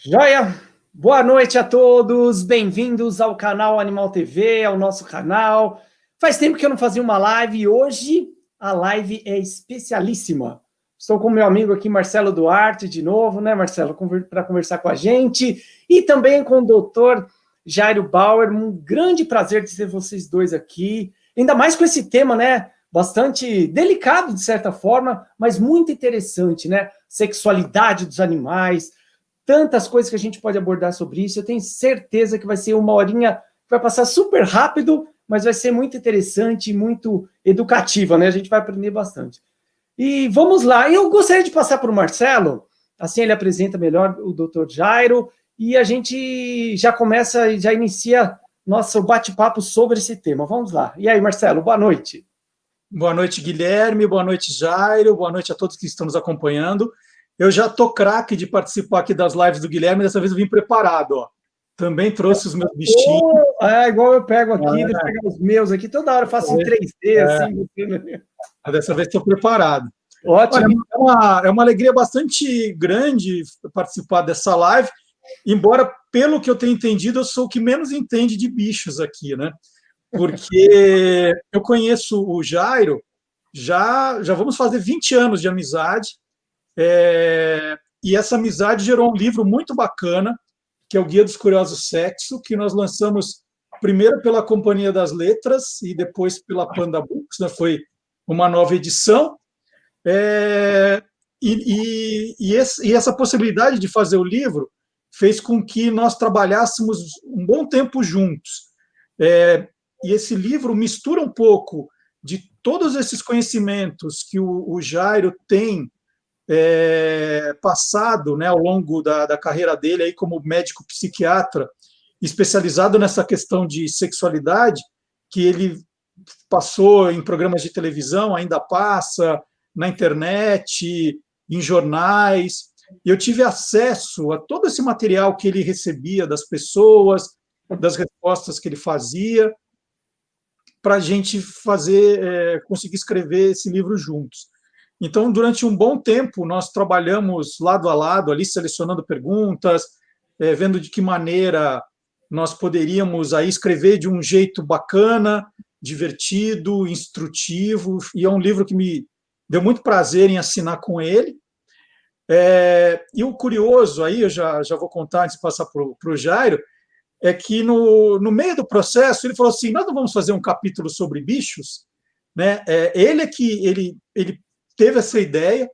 Joia! Boa noite a todos, bem-vindos ao canal Animal TV, ao nosso canal. Faz tempo que eu não fazia uma live e hoje a live é especialíssima. Estou com meu amigo aqui, Marcelo Duarte, de novo, né, Marcelo, para conversar com a gente. E também com o doutor Jairo Bauer, um grande prazer de ter vocês dois aqui. Ainda mais com esse tema, né, bastante delicado, de certa forma, mas muito interessante, né? Sexualidade dos animais, tantas coisas que a gente pode abordar sobre isso. Eu tenho certeza que vai ser uma horinha que vai passar super rápido, mas vai ser muito interessante e muito educativa, né? A gente vai aprender bastante. E vamos lá. Eu gostaria de passar para o Marcelo, assim ele apresenta melhor o Dr. Jairo, e a gente já começa e já inicia nosso bate-papo sobre esse tema. Vamos lá. E aí, Marcelo, boa noite. Boa noite, Guilherme. Boa noite, Jairo. Boa noite a todos que estão nos acompanhando. Eu já estou craque de participar aqui das lives do Guilherme, dessa vez eu vim preparado, ó. Também trouxe os meus bichinhos. Igual eu pego aqui, deixa eu pegar os meus aqui, toda hora eu faço em 3D, assim. Dessa vez estou preparado. Ótimo. Olha, é uma alegria bastante grande participar dessa live, embora, pelo que eu tenho entendido, eu sou o que menos entende de bichos aqui, né? Porque eu conheço o Jairo, já vamos fazer 20 anos de amizade, e essa amizade gerou um livro muito bacana, que é o Guia dos Curiosos Sexo, que nós lançamos primeiro pela Companhia das Letras e depois pela Panda Books, né? Foi uma nova edição. E essa possibilidade de fazer o livro fez com que nós trabalhássemos um bom tempo juntos. E esse livro mistura um pouco de todos esses conhecimentos que o Jairo tem passado, né, ao longo da carreira dele aí como médico psiquiatra, especializado nessa questão de sexualidade, que ele passou em programas de televisão, ainda passa, na internet, em jornais. Eu tive acesso a todo esse material que ele recebia das pessoas, das respostas que ele fazia, para a gente conseguir escrever esse livro juntos. Então, durante um bom tempo, nós trabalhamos lado a lado, ali selecionando perguntas, vendo de que maneira nós poderíamos aí escrever de um jeito bacana, divertido, instrutivo, e é um livro que me deu muito prazer em assinar com ele. E o curioso, aí eu já vou contar antes de passar para o Jairo, é que no meio do processo ele falou assim, nós não vamos fazer um capítulo sobre bichos, né? Ele teve essa ideia,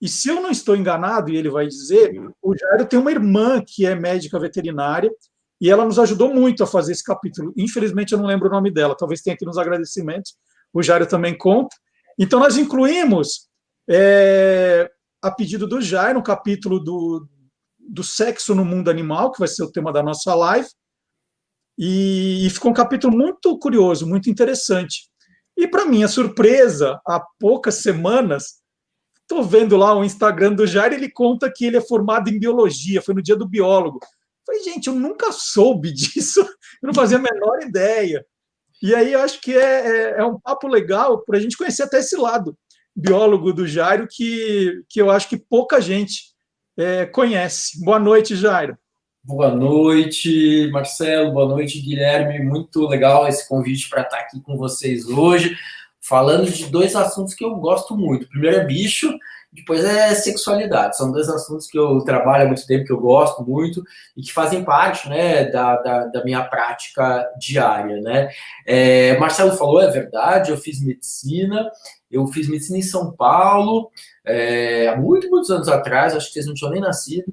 e se eu não estou enganado, e ele vai dizer, o Jairo tem uma irmã que é médica veterinária, e ela nos ajudou muito a fazer esse capítulo. Infelizmente, eu não lembro o nome dela, talvez tenha aqui nos agradecimentos, o Jairo também conta. Então, nós incluímos, a pedido do Jairo, um capítulo do sexo no mundo animal, que vai ser o tema da nossa live, e ficou um capítulo muito curioso, muito interessante. E, para minha surpresa, há poucas semanas, estou vendo lá o Instagram do Jairo, ele conta que ele é formado em biologia, foi no dia do biólogo. Falei, gente, eu nunca soube disso, eu não fazia a menor ideia. E aí eu acho que é um papo legal para a gente conhecer até esse lado biólogo do Jairo, que eu acho que pouca gente conhece. Boa noite, Jairo. Boa noite, Marcelo. Boa noite, Guilherme. Muito legal esse convite para estar aqui com vocês hoje, falando de dois assuntos que eu gosto muito. Primeiro é bicho, depois é sexualidade. São dois assuntos que eu trabalho há muito tempo, que eu gosto muito e que fazem parte, né, da minha prática diária, né? Marcelo falou, é verdade, eu fiz medicina em São Paulo, há muitos anos atrás, acho que vocês não tinham nem nascido,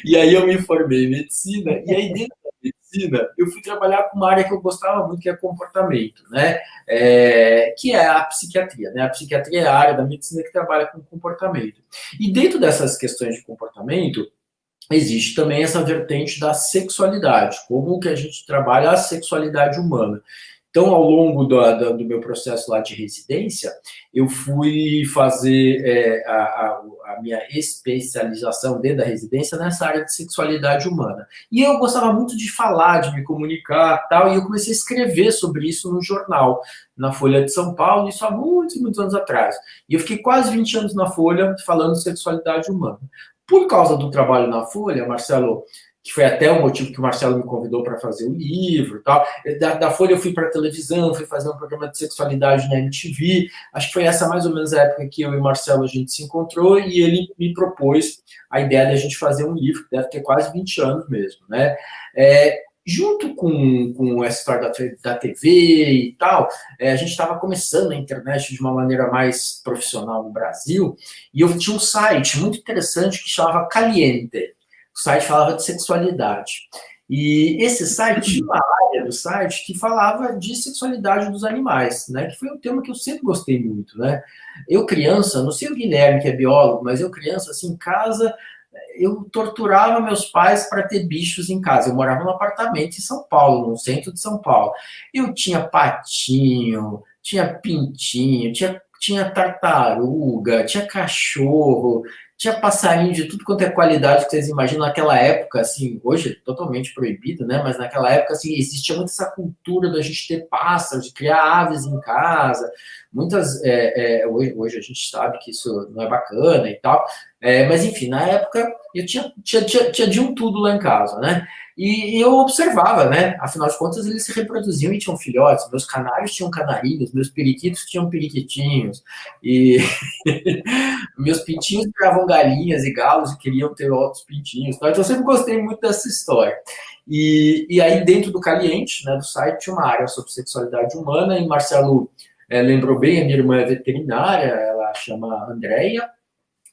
e aí eu me formei em medicina, e aí dentro da medicina eu fui trabalhar com uma área que eu gostava muito, que é comportamento, né? Que é a psiquiatria, né? A psiquiatria é a área da medicina que trabalha com comportamento. E dentro dessas questões de comportamento, existe também essa vertente da sexualidade, como que a gente trabalha a sexualidade humana. Então, ao longo do meu processo lá de residência, eu fui fazer a minha especialização dentro da residência nessa área de sexualidade humana. E eu gostava muito de falar, de me comunicar e tal, e eu comecei a escrever sobre isso no jornal, na Folha de São Paulo, isso há muitos anos atrás. E eu fiquei quase 20 anos na Folha falando de sexualidade humana. Por causa do trabalho na Folha, Marcelo, que foi até o motivo que o Marcelo me convidou para fazer o livro e tal. Da Folha eu fui para a televisão, fui fazer um programa de sexualidade na MTV. Acho que foi essa mais ou menos a época que eu e o Marcelo a gente se encontrou e ele me propôs a ideia de a gente fazer um livro, que deve ter quase 20 anos mesmo, né? Junto com essa história da TV e tal, a gente estava começando a internet de uma maneira mais profissional no Brasil, e eu tinha um site muito interessante que chamava Caliente. O site falava de sexualidade. E esse site tinha uma área do site que falava de sexualidade dos animais, né? Que foi um tema que eu sempre gostei muito, né? Eu criança, não sei o Guilherme que é biólogo, mas eu criança, assim, em casa, eu torturava meus pais para ter bichos em casa. Eu morava num apartamento em São Paulo, no centro de São Paulo. Eu tinha patinho, tinha pintinho, tinha tartaruga, tinha cachorro, tinha passarinho de tudo quanto é qualidade que vocês imaginam naquela época, assim, hoje é totalmente proibido, né? Mas naquela época, assim, existia muito essa cultura da gente ter pássaros, de criar aves em casa. Muitas, hoje a gente sabe que isso não é bacana e tal, mas enfim, na época eu tinha de um tudo lá em casa, né? E eu observava, né? Afinal de contas, eles se reproduziam e tinham filhotes. Meus canários tinham canarinhos, meus periquitos tinham periquitinhos, e meus pintinhos criavam galinhas e galos e queriam ter outros pintinhos. Então, eu sempre gostei muito dessa história. E aí, dentro do Caliente, né, do site, tinha uma área sobre sexualidade humana, e Marcelo lembrou bem, a minha irmã é veterinária, ela chama Andréia,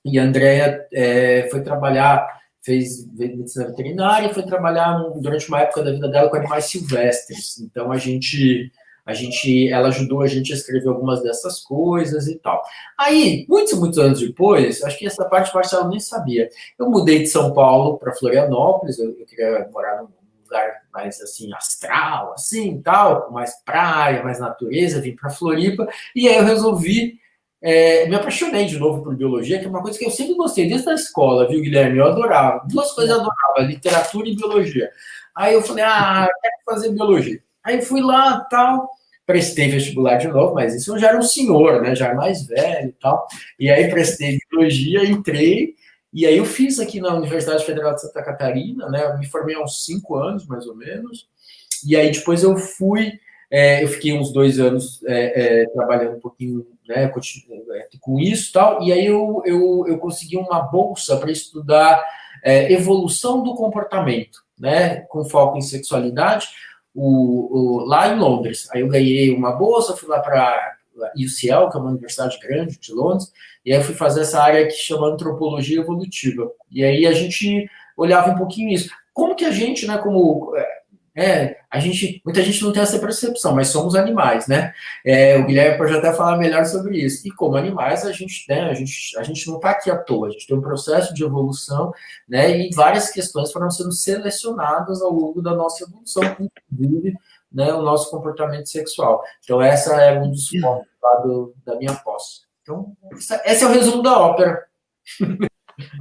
e a Andréia foi trabalhar, fez medicina veterinária e foi trabalhar durante uma época da vida dela com animais silvestres. Então, ela ajudou a gente a escrever algumas dessas coisas e tal. Aí, muitos anos depois, acho que essa parte o Marcelo nem sabia, eu mudei de São Paulo para Florianópolis, eu queria morar num lugar mais, assim, astral, assim, tal, com mais praia, mais natureza, vim para Floripa, e aí eu resolvi me apaixonei de novo por biologia, que é uma coisa que eu sempre gostei, desde a escola, viu, Guilherme? Eu adorava. Duas coisas eu adorava, literatura e biologia. Aí eu falei, quero fazer biologia. Aí fui lá, tal, prestei vestibular de novo, mas isso eu já era um senhor, né? Já era mais velho e tal. E aí prestei biologia, entrei, e aí eu fiz aqui na Universidade Federal de Santa Catarina, né? Eu me formei há uns 5 anos, mais ou menos. E aí depois eu fiquei uns 2 anos trabalhando um pouquinho, né, com isso e tal, e aí eu consegui uma bolsa para estudar evolução do comportamento, né, com foco em sexualidade, lá em Londres. Aí eu ganhei uma bolsa, fui lá para UCL, que é uma universidade grande de Londres, e aí eu fui fazer essa área que chama antropologia evolutiva. E aí a gente olhava um pouquinho isso. Como que a gente, né, muita gente não tem essa percepção, mas somos animais, né? O Guilherme pode até falar melhor sobre isso. E como animais, a gente não está aqui à toa, a gente tem um processo de evolução, né? E várias questões foram sendo selecionadas ao longo da nossa evolução, inclusive, né, o nosso comportamento sexual. Então, essa é um dos focos da minha posse. Então, esse é o resumo da ópera.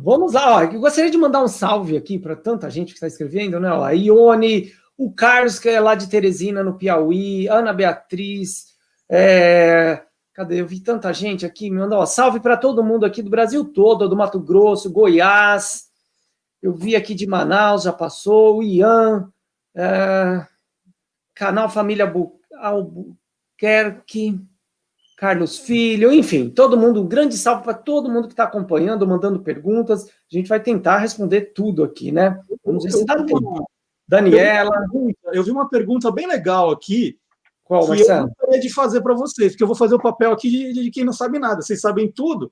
Vamos lá, ó. Eu gostaria de mandar um salve aqui para tanta gente que está escrevendo, né? Ó, a Ione, o Carlos, que é lá de Teresina, no Piauí, Ana Beatriz, cadê? Eu vi tanta gente aqui, me mandou, ó, salve para todo mundo aqui do Brasil todo, do Mato Grosso, Goiás, eu vi aqui de Manaus, já passou, o Ian, canal Família Albuquerque, Carlos Filho, enfim, todo mundo, um grande salve para todo mundo que está acompanhando, mandando perguntas, a gente vai tentar responder tudo aqui, né? Vamos ver se dá tempo. Daniela. Eu vi uma pergunta bem legal aqui. Qual, que Marcelo? eu gostaria de fazer para vocês, porque eu vou fazer o papel aqui de quem não sabe nada. Vocês sabem tudo.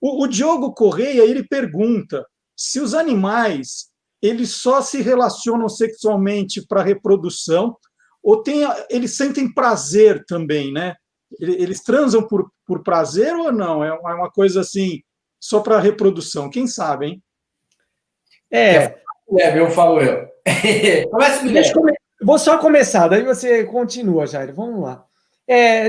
O Diogo Correia, ele pergunta se os animais eles só se relacionam sexualmente para reprodução ou eles sentem prazer também, né? Eles transam por prazer ou não? É uma coisa assim, só para reprodução. Quem sabe, hein? Eu falo eu. Começa, Guilherme. Vou só começar, daí você continua, Jair. Vamos lá.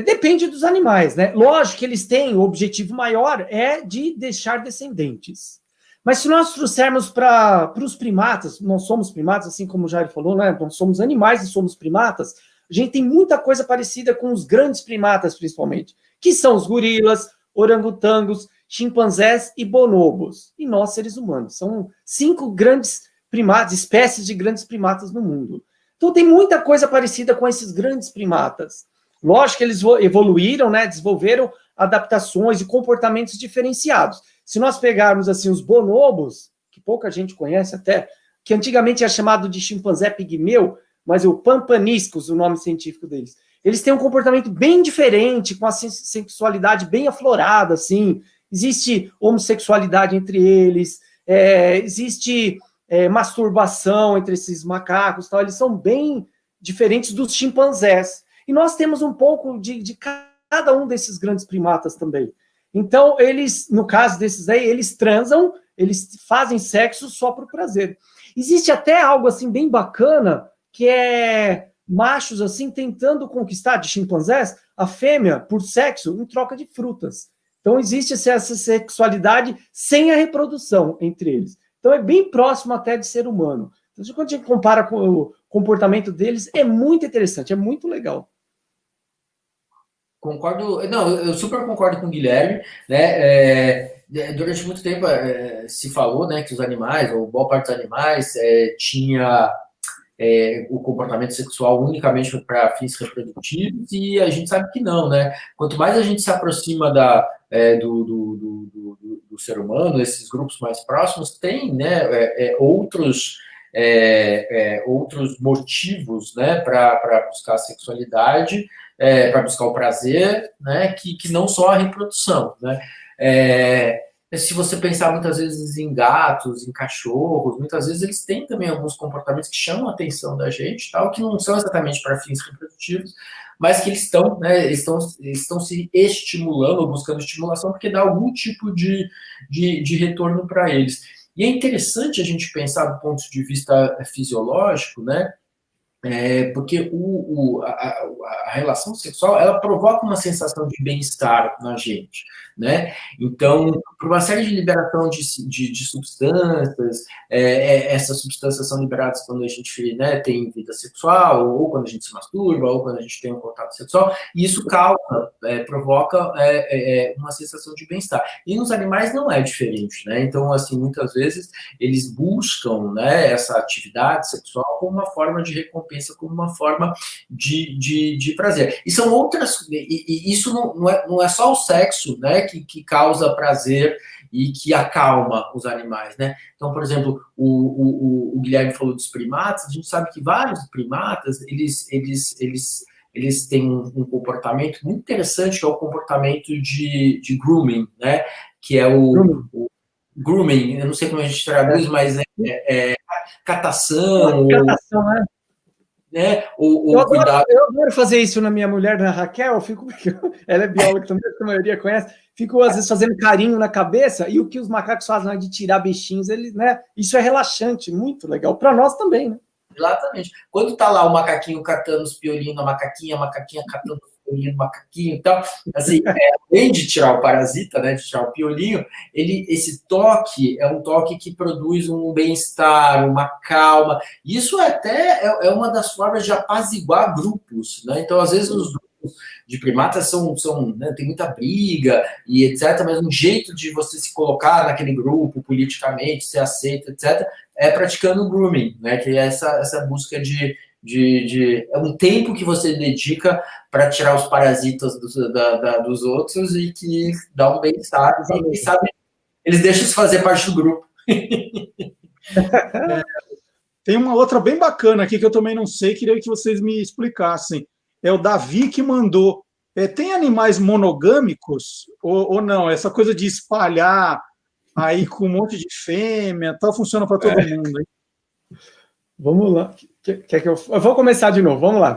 Depende dos animais, né? Lógico que eles têm, o objetivo maior é de deixar descendentes. Mas se nós trouxermos para os primatas, nós somos primatas, assim como o Jair falou, né? Nós somos animais e somos primatas, a gente tem muita coisa parecida com os grandes primatas, principalmente, que são os gorilas, orangotangos, chimpanzés e bonobos. E nós, seres humanos. São 5 grandes primatas, espécies de grandes primatas no mundo. Então tem muita coisa parecida com esses grandes primatas. Lógico que eles evoluíram, né, desenvolveram adaptações e comportamentos diferenciados. Se nós pegarmos assim os bonobos, que pouca gente conhece até, que antigamente era chamado de chimpanzé pigmeu, mas o pampaniscus, o nome científico deles, eles têm um comportamento bem diferente, com a sexualidade bem aflorada, assim. Existe homossexualidade entre eles, existe masturbação entre esses macacos, tal. Eles são bem diferentes dos chimpanzés. E nós temos um pouco de cada um desses grandes primatas também. Então, eles, no caso desses aí, eles transam, eles fazem sexo só por prazer. Existe até algo assim bem bacana, que é machos assim tentando conquistar de chimpanzés a fêmea por sexo em troca de frutas. Então, existe essa sexualidade sem a reprodução entre eles. Então, é bem próximo até de ser humano. Então, quando a gente compara com o comportamento deles, é muito interessante, é muito legal. Concordo, não, eu super concordo com o Guilherme, né? Durante muito tempo se falou, né, que os animais, ou boa parte dos animais, tinha o comportamento sexual unicamente para fins reprodutivos, e a gente sabe que não, né? Quanto mais a gente se aproxima do ser humano, esses grupos mais próximos, tem, né, outros motivos, né, para buscar a sexualidade, para buscar o prazer, né, que não só a reprodução, né? Se você pensar muitas vezes em gatos, em cachorros, muitas vezes eles têm também alguns comportamentos que chamam a atenção da gente, tal, que não são exatamente para fins reprodutivos, mas que eles estão, né, eles estão se estimulando ou buscando estimulação porque dá algum tipo de retorno para eles. E é interessante a gente pensar do ponto de vista fisiológico, né? Porque a relação sexual, ela provoca uma sensação de bem-estar na gente, né? Então, por uma série de liberação de substâncias, essas substâncias são liberadas quando a gente, né, tem vida sexual, ou quando a gente se masturba, ou quando a gente tem um contato sexual, e isso provoca uma sensação de bem-estar. E nos animais não é diferente, né? Então, assim, muitas vezes eles buscam, né, essa atividade sexual como uma forma de recompensa, como uma forma de prazer. E são outras, e isso não é só o sexo, né, que causa prazer e que acalma os animais, né? Então, por exemplo, o Guilherme falou dos primatas, a gente sabe que vários primatas, eles têm um comportamento muito interessante, que é o comportamento de grooming, né? Que é o grooming, eu não sei como a gente traduz, mas catação. Catação, né? Né? Eu adoro fazer isso na minha mulher, na Raquel, ela é bióloga também, a maioria conhece, fico às vezes fazendo carinho na cabeça, e o que os macacos fazem de tirar bichinhos, eles, né? Isso é relaxante, muito legal, para nós também, né? Exatamente. Quando tá lá o macaquinho catando os piolinhos na macaquinha, a macaquinha catando os piolinhos no macaquinho e tal, assim, além de tirar o parasita, né, de tirar o piolinho, esse toque é um toque que produz um bem-estar, uma calma. Isso até é uma das formas de apaziguar grupos, né? Então, às vezes, os grupos de primatas são né, tem muita briga e etc., mas um jeito de você se colocar naquele grupo politicamente, ser aceito, etc., é praticando grooming, né? Que é essa busca é um tempo que você dedica para tirar os parasitas dos outros e que dá um bem-estar. E quem sabe eles deixam isso fazer parte do grupo. Tem uma outra bem bacana aqui que eu também não sei, queria que vocês me explicassem. É o Davi que mandou. Tem animais monogâmicos ou não? Essa coisa de espalhar aí com um monte de fêmea, tal, funciona para todo mundo, hein? Vamos lá. Quer que eu vou começar de novo, vamos lá.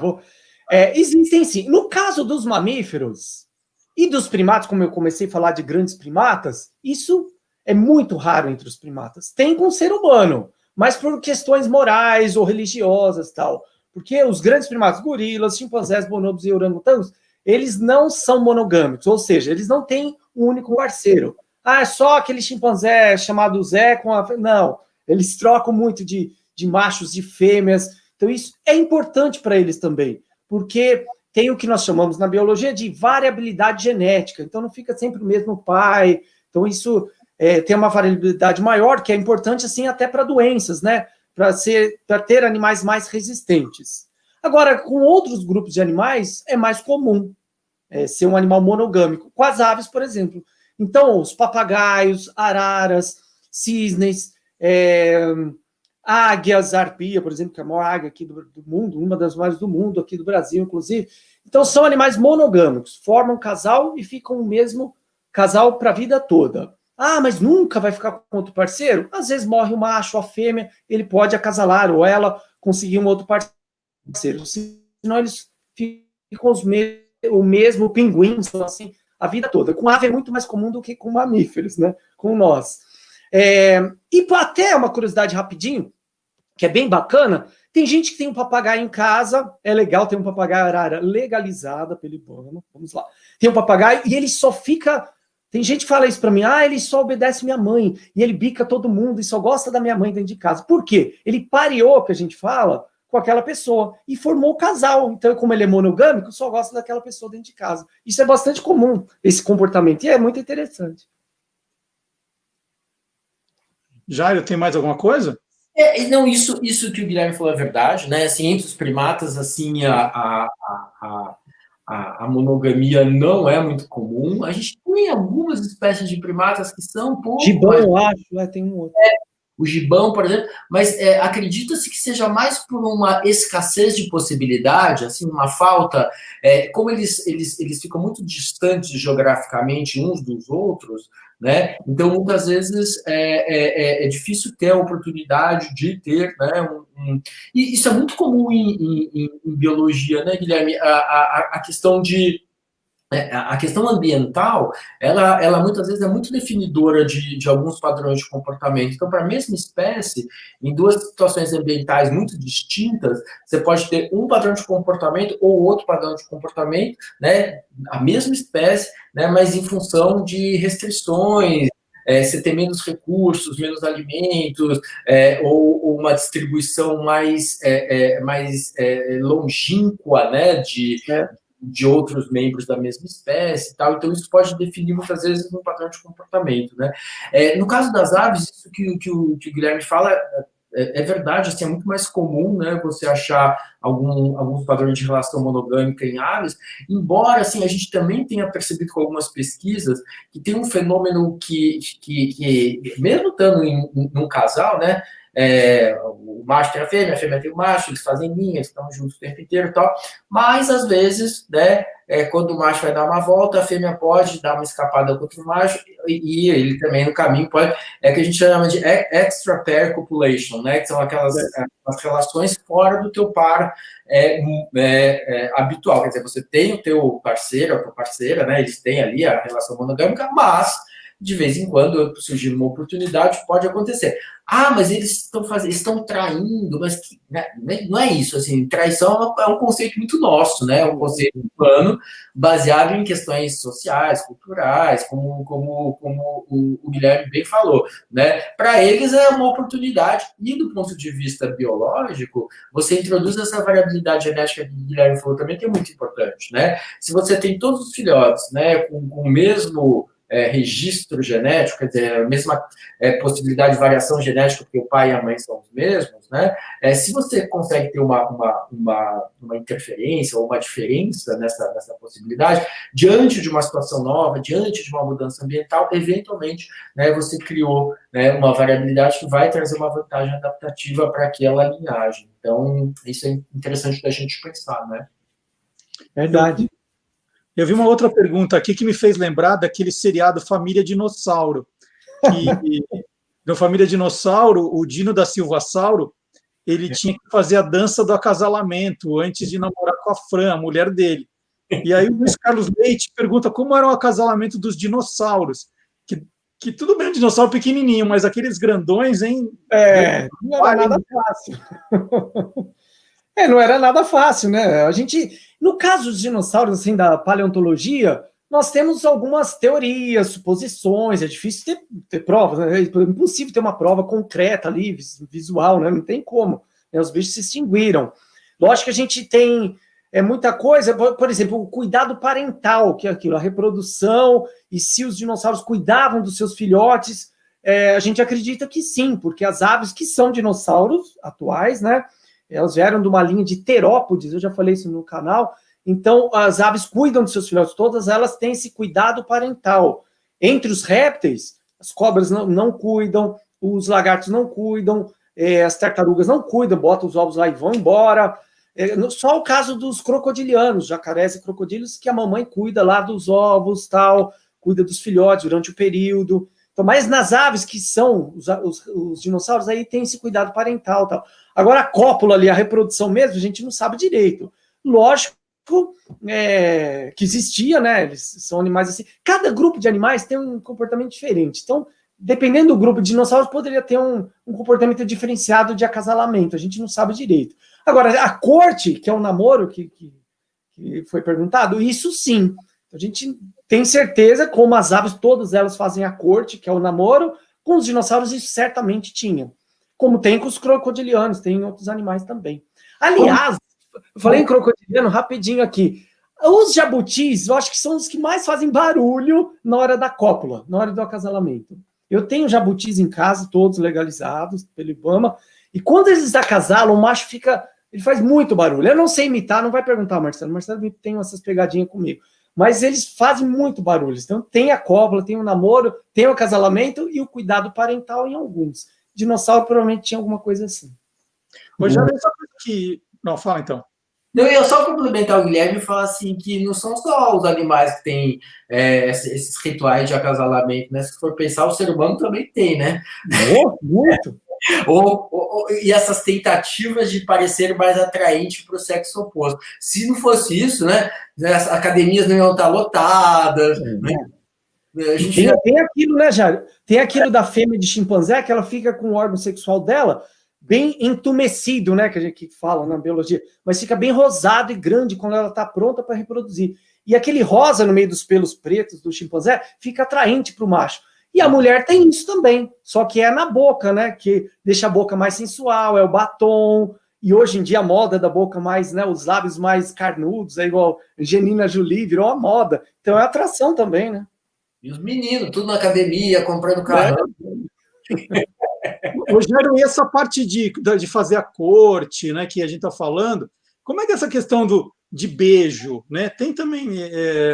Existem sim. No caso dos mamíferos e dos primatas, como eu comecei a falar de grandes primatas, isso é muito raro entre os primatas. Tem com o ser humano, mas por questões morais ou religiosas, tal. Porque os grandes primatas, gorilas, chimpanzés, bonobos e orangotangos, eles não são monogâmicos, ou seja, eles não têm um único parceiro. É só aquele chimpanzé chamado Zé com a... Não, eles trocam muito de machos e fêmeas. Então, isso é importante para eles também, porque tem o que nós chamamos na biologia de variabilidade genética. Então, não fica sempre o mesmo pai. Então, isso tem uma variabilidade maior, que é importante, assim, até para doenças, né? Para ter animais mais resistentes. Agora, com outros grupos de animais, é mais comum ser um animal monogâmico, com as aves, por exemplo. Então, os papagaios, araras, cisnes, águias, arpia, por exemplo, que é a maior águia aqui do mundo, uma das maiores do mundo, aqui do Brasil, inclusive. Então, são animais monogâmicos, formam casal e ficam o mesmo casal para a vida toda. Ah, mas nunca vai ficar com outro parceiro? Às vezes morre o macho, a fêmea, ele pode acasalar, ou ela conseguir um outro parceiro. Senão eles ficam o mesmo pinguim, assim, a vida toda. Com ave é muito mais comum do que com mamíferos, né? Com nós. E até uma curiosidade rapidinho, que é bem bacana, tem gente que tem um papagaio em casa, é legal ter um papagaio arara legalizada pelo IBAMA, vamos lá. Tem um papagaio e ele só fica... Tem gente que fala isso para mim, ele só obedece minha mãe, e ele bica todo mundo, e só gosta da minha mãe dentro de casa. Por quê? Ele pareou, que a gente fala, com aquela pessoa, e formou o casal. Então, como ele é monogâmico, só gosta daquela pessoa dentro de casa. Isso é bastante comum, esse comportamento, e é muito interessante. Jairo, tem mais alguma coisa? Não, isso que o Guilherme falou é verdade, né? Assim, entre os primatas, assim, a monogamia não é muito comum. A gente tem algumas espécies de primatas que são um pouco Gibão, eu acho, tem um outro. O gibão, por exemplo, mas acredita-se que seja mais por uma escassez de possibilidade, assim, uma falta, como eles ficam muito distantes geograficamente uns dos outros, né? Então, muitas vezes, é difícil ter a oportunidade de ter, né, e isso é muito comum em biologia, né, Guilherme? A questão de... A questão ambiental, ela muitas vezes é muito definidora de alguns padrões de comportamento. Então, para a mesma espécie, em duas situações ambientais muito distintas, você pode ter um padrão de comportamento ou outro padrão de comportamento, né, a mesma espécie, né, mas em função de restrições, você tem menos recursos, menos alimentos, ou uma distribuição mais longínqua, né, de outros membros da mesma espécie e tal. Então, isso pode definir, muitas vezes, um padrão de comportamento, né? No caso das aves, isso que o Guilherme fala é verdade, assim, é muito mais comum, né, você achar alguns padrões de relação monogâmica em aves, embora, assim, a gente também tenha percebido com algumas pesquisas que tem um fenômeno que mesmo estando num casal, né, o macho tem a fêmea tem o macho, eles fazem linha, eles estão juntos o tempo inteiro e tal, mas às vezes, né, quando o macho vai dar uma volta, a fêmea pode dar uma escapada contra o macho, e ele também no caminho pode, que a gente chama de extra pair copulation, né, que são aquelas relações fora do teu par habitual, quer dizer, você tem o teu parceiro, a tua parceira, né, eles têm ali a relação monogâmica, mas de vez em quando, surgindo uma oportunidade, pode acontecer. Mas eles estão traindo, mas né, não é isso, assim, traição é um conceito muito nosso, né, é um conceito humano, baseado em questões sociais, culturais, como o Guilherme bem falou, né, para eles é uma oportunidade, e do ponto de vista biológico, você introduz essa variabilidade genética que o Guilherme falou também, que é muito importante, né, se você tem todos os filhotes, né, com o mesmo registro genético, quer dizer, a mesma possibilidade de variação genética, porque o pai e a mãe são os mesmos, né? Se você consegue ter uma interferência ou uma diferença nessa possibilidade, diante de uma situação nova, diante de uma mudança ambiental, eventualmente, né, você criou, né, uma variabilidade que vai trazer uma vantagem adaptativa para aquela linhagem. Então, isso é interessante da gente pensar, né? Verdade. Eu vi uma outra pergunta aqui que me fez lembrar daquele seriado Família Dinossauro. No Família Dinossauro, o Dino da Silva Sauro, ele tinha que fazer a dança do acasalamento antes de namorar com a Fran, a mulher dele. E aí o Luiz Carlos Leite pergunta como era o acasalamento dos dinossauros. Que tudo bem, um dinossauro pequenininho, mas aqueles grandões, hein? Não era nada fácil. Não era nada fácil, né? A gente, no caso dos dinossauros, assim, da paleontologia, nós temos algumas teorias, suposições, é difícil ter provas, né? É impossível ter uma prova concreta ali, visual, né? Não tem como, né? Os bichos se extinguiram. Lógico que a gente tem é muita coisa, por exemplo, o cuidado parental, que é aquilo, a reprodução, e se os dinossauros cuidavam dos seus filhotes, a gente acredita que sim, porque as aves que são dinossauros atuais, né, elas vieram de uma linha de terópodes, eu já falei isso no canal, então as aves cuidam dos seus filhotes, todas elas têm esse cuidado parental. Entre os répteis, as cobras não cuidam, os lagartos não cuidam, as tartarugas não cuidam, botam os ovos lá e vão embora. Só o caso dos crocodilianos, jacarés e crocodilos, que a mamãe cuida lá dos ovos, tal, cuida dos filhotes durante o período. Então, mas nas aves, que são os dinossauros, aí tem esse cuidado parental, tal. Agora, a cópula ali, a reprodução mesmo, a gente não sabe direito. Lógico que existia, né? Eles são animais assim. Cada grupo de animais tem um comportamento diferente. Então, dependendo do grupo de dinossauros, poderia ter um comportamento diferenciado de acasalamento. A gente não sabe direito. Agora, a corte, que é o namoro que foi perguntado, isso sim. A gente tem certeza, como as aves, todas elas fazem a corte, que é o namoro, com os dinossauros isso certamente tinha. Como tem com os crocodilianos, tem em outros animais também. Aliás, eu falei em crocodiliano rapidinho aqui. Os jabutis, eu acho que são os que mais fazem barulho na hora da cópula, na hora do acasalamento. Eu tenho jabutis em casa, todos legalizados pelo IBAMA, e quando eles acasalam, o macho ele faz muito barulho. Eu não sei imitar, não vai perguntar, Marcelo. Marcelo tem essas pegadinhas comigo. Mas eles fazem muito barulho. Então tem a cópula, tem o namoro, tem o acasalamento e o cuidado parental em alguns. Dinossauro provavelmente tinha alguma coisa assim. Hoje é essa coisa que... Não, fala então. Não, eu só complementar o Guilherme e falar assim que não são só os animais que têm esses rituais de acasalamento, né? Se for pensar, o ser humano também tem, né? Muito! E essas tentativas de parecer mais atraente para o sexo oposto. Se não fosse isso, né? As academias não iam estar lotadas, né? A gente tem aquilo, né, Jário? Tem aquilo da fêmea de chimpanzé, que ela fica com o órgão sexual dela bem entumecido, né, que a gente fala na biologia, mas fica bem rosado e grande quando ela está pronta para reproduzir. E aquele rosa no meio dos pelos pretos do chimpanzé fica atraente para o macho. E a mulher tem isso também, só que é na boca, né, que deixa a boca mais sensual, é o batom, e hoje em dia a moda da boca mais, né, os lábios mais carnudos, é igual Angelina Jolie, virou a moda. Então é atração também, né? E os meninos, tudo na academia, comprando carro. Rogério, e essa parte de fazer a corte, né, que a gente está falando, como é que é essa questão de beijo, né? Tem também,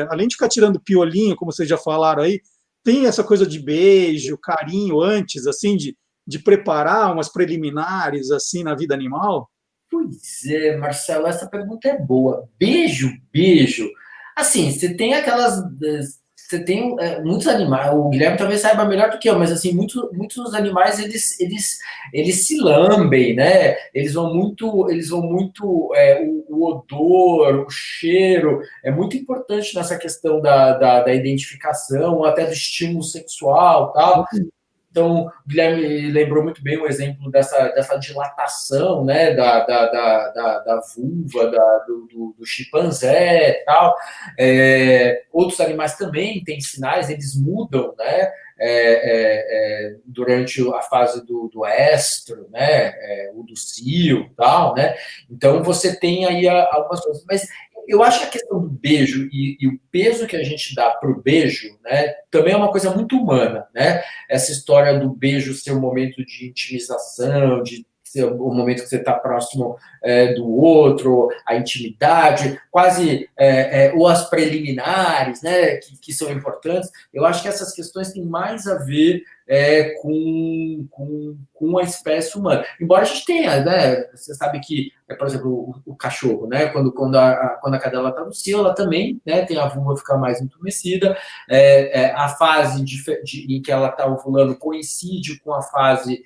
além de ficar tirando piolinho, como vocês já falaram aí, tem essa coisa de beijo, carinho antes, assim, de preparar umas preliminares, assim, na vida animal? Pois é, Marcelo, essa pergunta é boa. Beijo, beijo. Assim, você tem aquelas... Você tem muitos animais, o Guilherme talvez saiba melhor do que eu, mas assim, muitos animais, eles se lambem, né? Eles vão muito o odor, o cheiro, é muito importante nessa questão da identificação, ou até do estímulo sexual, tal. Então, o Guilherme lembrou muito bem o exemplo dessa dilatação, né, da vulva, do chimpanzé e tal. Outros animais também têm sinais, eles mudam, né, durante a fase do estro, né, o do cio e tal, né. Então, você tem aí algumas coisas. Mas eu acho que a questão do beijo e o peso que a gente dá para o beijo, né, também é uma coisa muito humana, né? Essa história do beijo ser um momento de intimização, de ser o momento que você está próximo do outro, a intimidade, quase ou as preliminares, né, que são importantes. Eu acho que essas questões têm mais a ver com a espécie humana. Embora a gente tenha, né, você sabe que, por exemplo, o cachorro, né, quando a cadela está no cio, ela também, né, tem a vulva ficar mais entumecida, a fase em que ela está ovulando coincide com a fase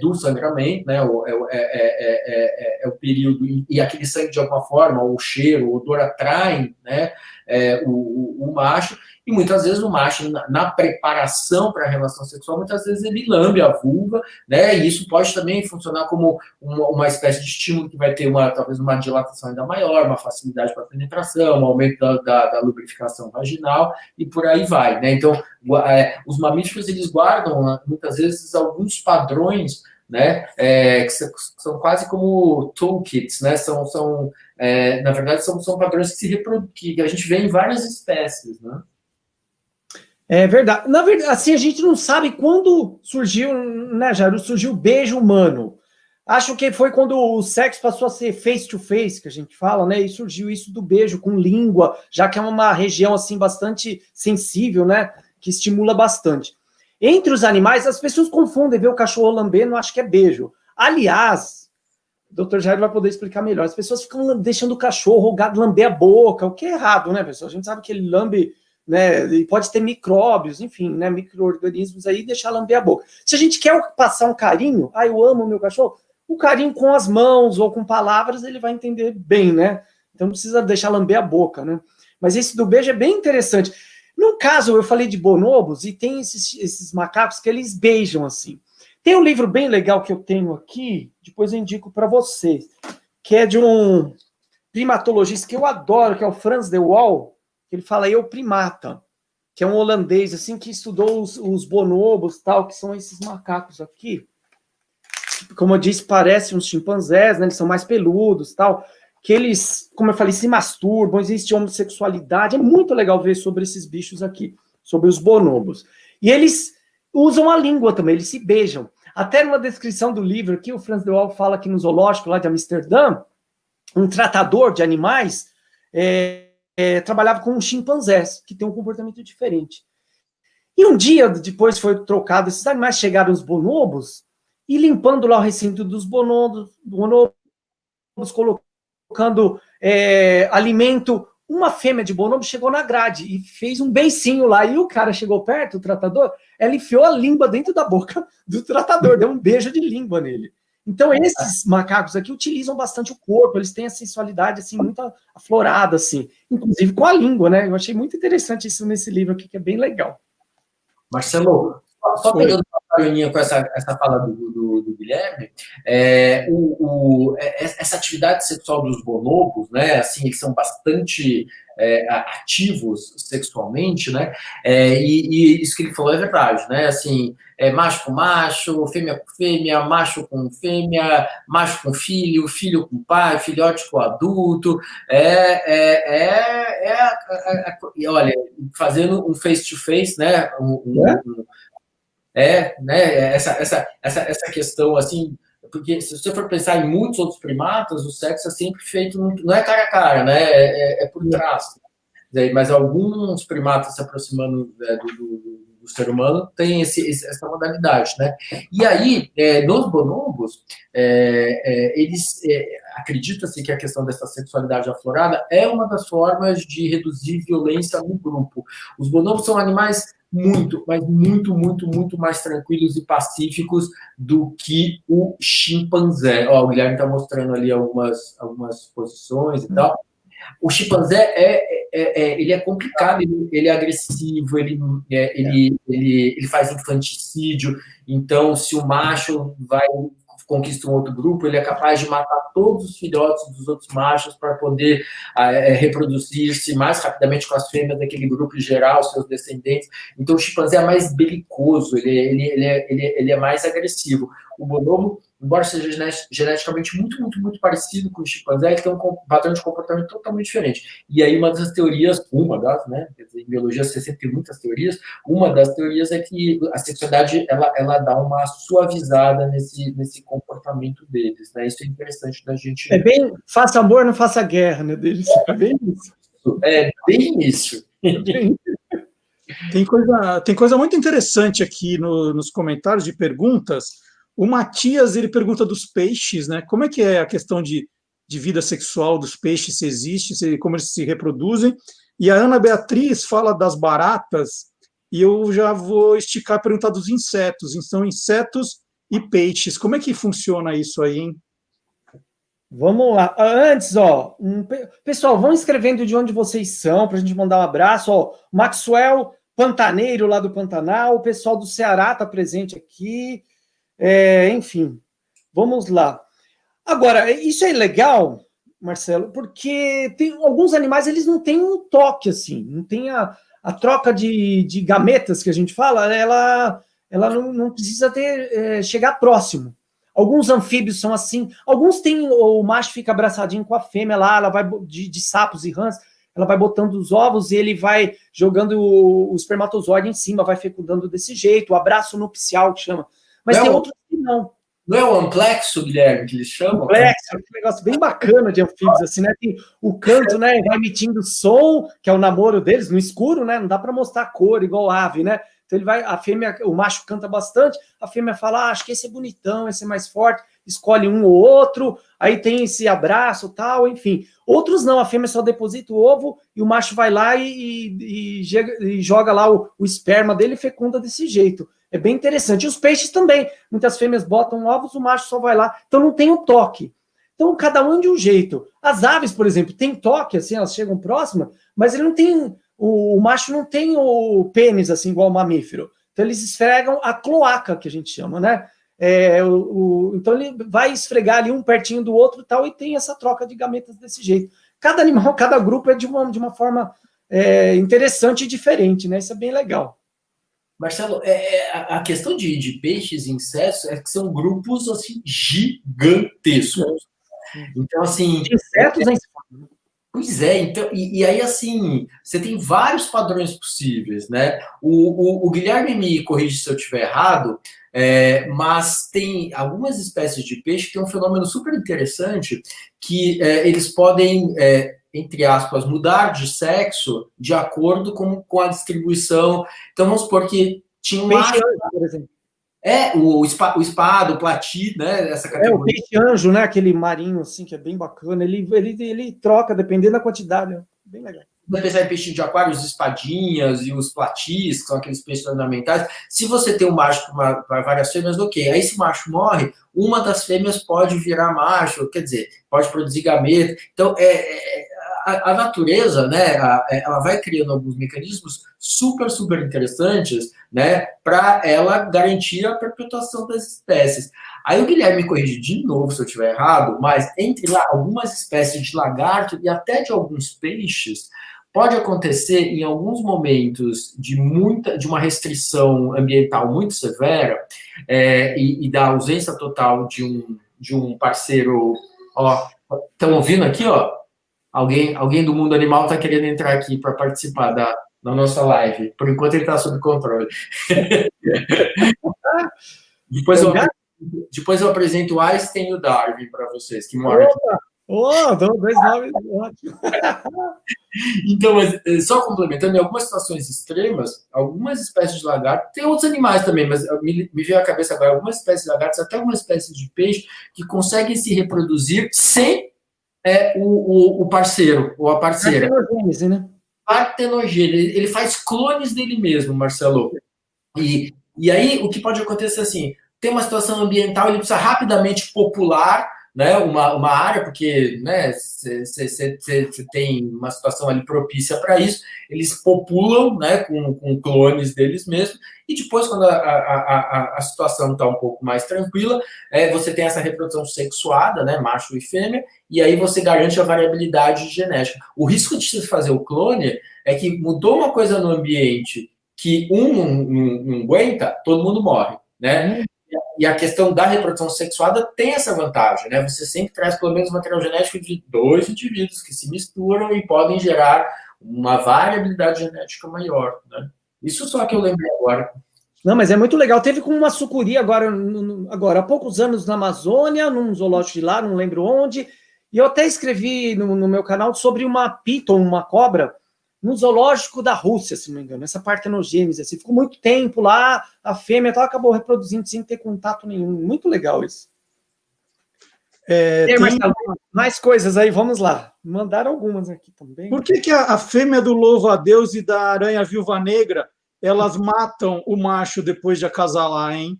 do sangramento, né, é o período, e aquele sangue de alguma forma, o cheiro, o odor atraem, né, o macho, e muitas vezes o macho, na preparação para a relação sexual, muitas vezes ele lambe a vulva, né, e isso pode também funcionar como uma espécie de estímulo que vai ter talvez uma dilatação ainda maior, uma facilidade para a penetração, um aumento da lubrificação vaginal, e por aí vai, né. Então, os mamíferos, eles guardam, muitas vezes, alguns padrões né? Que são quase como toolkits, né? Na verdade, são padrões que a gente vê em várias espécies, né? É verdade. Na verdade, assim, a gente não sabe quando surgiu, né, Jairo? Surgiu o beijo humano. Acho que foi quando o sexo passou a ser face-to-face, que a gente fala, né? E surgiu isso do beijo com língua, já que é uma região, assim, bastante sensível, né? Que estimula bastante. Entre os animais, as pessoas confundem ver o cachorro lambendo, acho que é beijo. Aliás, o Dr. Jairo vai poder explicar melhor. As pessoas ficam deixando o cachorro, o gado lamber a boca, o que é errado, né, pessoal? A gente sabe que ele lambe, né? E pode ter micróbios, enfim, né? Micro-organismos aí, deixar lamber a boca. Se a gente quer passar um carinho, eu amo o meu cachorro, o carinho com as mãos ou com palavras, ele vai entender bem, né? Então não precisa deixar lamber a boca, né? Mas esse do beijo é bem interessante. No caso, eu falei de bonobos e tem esses macacos que eles beijam assim. Tem um livro bem legal que eu tenho aqui, depois eu indico para vocês, que é de um primatologista que eu adoro, que é o Frans de Waal, que ele fala Eu Primata, que é um holandês assim que estudou os bonobos, tal, que são esses macacos aqui. Como eu disse, parecem uns chimpanzés, né? Eles são mais peludos, tal, que eles, como eu falei, se masturbam, existe homossexualidade. É muito legal ver sobre esses bichos aqui, sobre os bonobos. E eles usam a língua também, eles se beijam. Até numa descrição do livro aqui, o Frans de Waal fala que no zoológico lá de Amsterdã, um tratador de animais trabalhava com chimpanzés, que tem um comportamento diferente. E um dia depois foi trocado, esses animais chegaram os bonobos, e limpando lá o recinto dos bonobos colocando alimento, uma fêmea de bonobo chegou na grade e fez um beicinho lá, e o cara chegou perto, o tratador, ela enfiou a língua dentro da boca do tratador, deu um beijo de língua nele. Então, esses macacos aqui utilizam bastante o corpo, eles têm a sensualidade, assim, muito aflorada, assim, inclusive com a língua, né? Eu achei muito interessante isso nesse livro aqui, que é bem legal. Marcelo, só pegando uma carinha com essa fala do Guilherme, essa atividade sexual dos bonobos, né, assim, eles são bastante ativos sexualmente, né, e isso que ele falou é verdade, né, assim, macho com macho, fêmea com fêmea, macho com fêmea, macho com filho, filho com pai, filhote com adulto, olha, fazendo um face-to-face, né, né, essa questão, assim, porque se você for pensar em muitos outros primatas, o sexo é sempre feito, não é cara a cara, né, é por trás. Mas alguns primatas se aproximando do ser humano têm essa modalidade, né? E aí, nos bonobos, eles acredita-se que a questão dessa sexualidade aflorada é uma das formas de reduzir violência no grupo. Os bonobos são animais muito, mas muito, muito, muito mais tranquilos e pacíficos do que o chimpanzé. O Guilherme está mostrando ali algumas posições e tal. O chimpanzé ele é complicado, ele é agressivo, ele faz infanticídio. Então, se o macho conquista um outro grupo, ele é capaz de matar todos os filhotes dos outros machos para poder reproduzir-se mais rapidamente com as fêmeas daquele grupo e gerar os seus descendentes. Então, o chimpanzé é mais belicoso, ele é mais agressivo. O bonobo, embora seja geneticamente muito, muito, muito parecido com o chimpanzé, ele tem um padrão de comportamento totalmente diferente. E aí, né, em biologia você sempre tem muitas teorias, uma das teorias é que a sexualidade, ela dá uma suavizada nesse comportamento deles, né? Isso é interessante da gente... É bem, faça amor, não faça guerra, né, deles. É bem isso. É bem isso. Tem coisa muito interessante aqui nos comentários de perguntas. O Matias, ele pergunta dos peixes, né? Como é que é a questão de vida sexual dos peixes, se existe, como eles se reproduzem. E a Ana Beatriz fala das baratas, e eu já vou esticar a pergunta dos insetos. Então, insetos e peixes. Como é que funciona isso aí, hein? Vamos lá. Antes, pessoal, vão escrevendo de onde vocês são, para a gente mandar um abraço. Maxwell Pantaneiro, lá do Pantanal, o pessoal do Ceará está presente aqui. Enfim, vamos lá. Agora, isso é legal, Marcelo, porque tem alguns animais, eles não têm um toque, assim, não tem a troca de gametas que a gente fala, ela não precisa chegar próximo. Alguns anfíbios são assim. Alguns têm, o macho fica abraçadinho com a fêmea lá, ela vai de sapos e rãs, ela vai botando os ovos e ele vai jogando o espermatozoide em cima, vai fecundando desse jeito, o abraço nupcial que chama. Mas tem outros que não. Não é o amplexo, Guilherme, que eles chamam? Amplexo, um negócio bem bacana de anfíbios, assim, né? Tem o canto, né? Vai emitindo som, que é o namoro deles, no escuro, né? Não dá para mostrar cor igual ave, né? Então ele vai, a fêmea, o macho canta bastante, a fêmea fala, acho que esse é bonitão, esse é mais forte, escolhe um ou outro, aí tem esse abraço tal, enfim. Outros não, a fêmea só deposita o ovo e o macho vai lá e joga lá o esperma dele e fecunda desse jeito. É bem interessante. E os peixes também. Muitas fêmeas botam ovos, o macho só vai lá. Então não tem o toque. Então cada um de um jeito. As aves, por exemplo, tem toque, assim, elas chegam próximas, mas ele não tem, o macho não tem o pênis, assim, igual o mamífero. Então eles esfregam a cloaca, que a gente chama, né? Então ele vai esfregar ali um pertinho do outro e tal, e tem essa troca de gametas desse jeito. Cada animal, cada grupo é de uma forma interessante e diferente, né? Isso é bem legal. Marcelo, a questão de peixes e insetos é que são grupos assim, gigantescos. Então, assim. De insetos é Pois é, então, e aí, assim, você tem vários padrões possíveis, né? O Guilherme me corrige se eu estiver errado, mas tem algumas espécies de peixe que tem um fenômeno super interessante que eles podem. Entre aspas, mudar de sexo de acordo com a distribuição. Então, vamos supor que tinha um peixe anjo, por exemplo. O espado, o plati, né? Essa categoria. O peixe anjo, né? Aquele marinho, assim, que é bem bacana. Ele troca, dependendo da quantidade. Bem legal. Você pensar em peixe de aquário, os espadinhas e os platis, que são aqueles peixes ornamentais. Se você tem um macho para várias fêmeas, ok. Aí, se o macho morre, uma das fêmeas pode virar macho, quer dizer, pode produzir gameta. Então, a natureza, né, ela vai criando alguns mecanismos super, super interessantes, né, para ela garantir a perpetuação das espécies. Aí o Guilherme me corrige de novo se eu estiver errado, mas entre lá algumas espécies de lagarto e até de alguns peixes, pode acontecer em alguns momentos de uma restrição ambiental muito severa e da ausência total de um parceiro. Ó, estão ouvindo aqui, ó? Alguém do mundo animal está querendo entrar aqui para participar da nossa live. Por enquanto ele está sob controle. Depois eu apresento o Einstein e o Darwin para vocês, que moram aqui. Dois nomes ótimos. Então, mas, só complementando, em algumas situações extremas, algumas espécies de lagarto, tem outros animais também, mas me veio à cabeça agora, algumas espécies de lagartos, até algumas espécies de peixe, que conseguem se reproduzir sem o parceiro ou a parceira. Partenogênese, né? Partenogênese. Ele faz clones dele mesmo, Marcelo. E aí, o que pode acontecer assim, tem uma situação ambiental, ele precisa rapidamente popular, né, uma área, porque você tem uma situação ali propícia para isso, eles populam, né, com clones deles mesmos, e depois, quando a situação está um pouco mais tranquila, você tem essa reprodução sexuada, né, macho e fêmea, e aí você garante a variabilidade genética. O risco de se fazer o clone é que mudou uma coisa no ambiente que não aguenta, todo mundo morre, né? E a questão da reprodução sexuada tem essa vantagem, né? Você sempre traz pelo menos material genético de 2 indivíduos que se misturam e podem gerar uma variabilidade genética maior, né? Isso só que eu lembrei agora. Não, mas é muito legal. Teve com uma sucuri agora há poucos anos na Amazônia, num zoológico de lá, não lembro onde, e eu até escrevi no meu canal sobre uma piton, uma cobra, no zoológico da Rússia, se não me engano, essa partenogênese, assim, ficou muito tempo lá, a fêmea acabou reproduzindo sem ter contato nenhum. Muito legal isso. Marcelo, mais coisas aí, vamos lá. Mandaram algumas aqui também. Por que a fêmea do louva-a-Deus e da aranha viúva negra, elas matam o macho depois de acasalar, hein?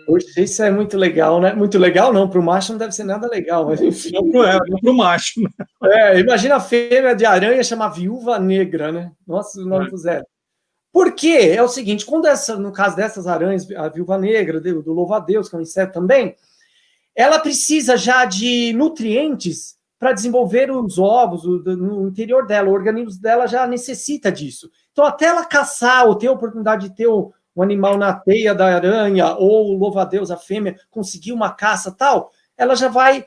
Poxa, isso é muito legal, né? Muito legal não, para o macho não deve ser nada legal. Mas enfim. Não para o macho. Imagina a fêmea de aranha chama viúva negra, né? Nossa, o nome puseram. Por quê? É o seguinte, quando no caso dessas aranhas, a viúva negra, do louva-a-Deus, que é um inseto também, ela precisa já de nutrientes para desenvolver os ovos no interior dela, o organismo dela já necessita disso. Então, até ela caçar ou ter a oportunidade de ter um animal na teia da aranha, ou o louva-a-Deus, a fêmea, conseguir uma caça tal, ela já vai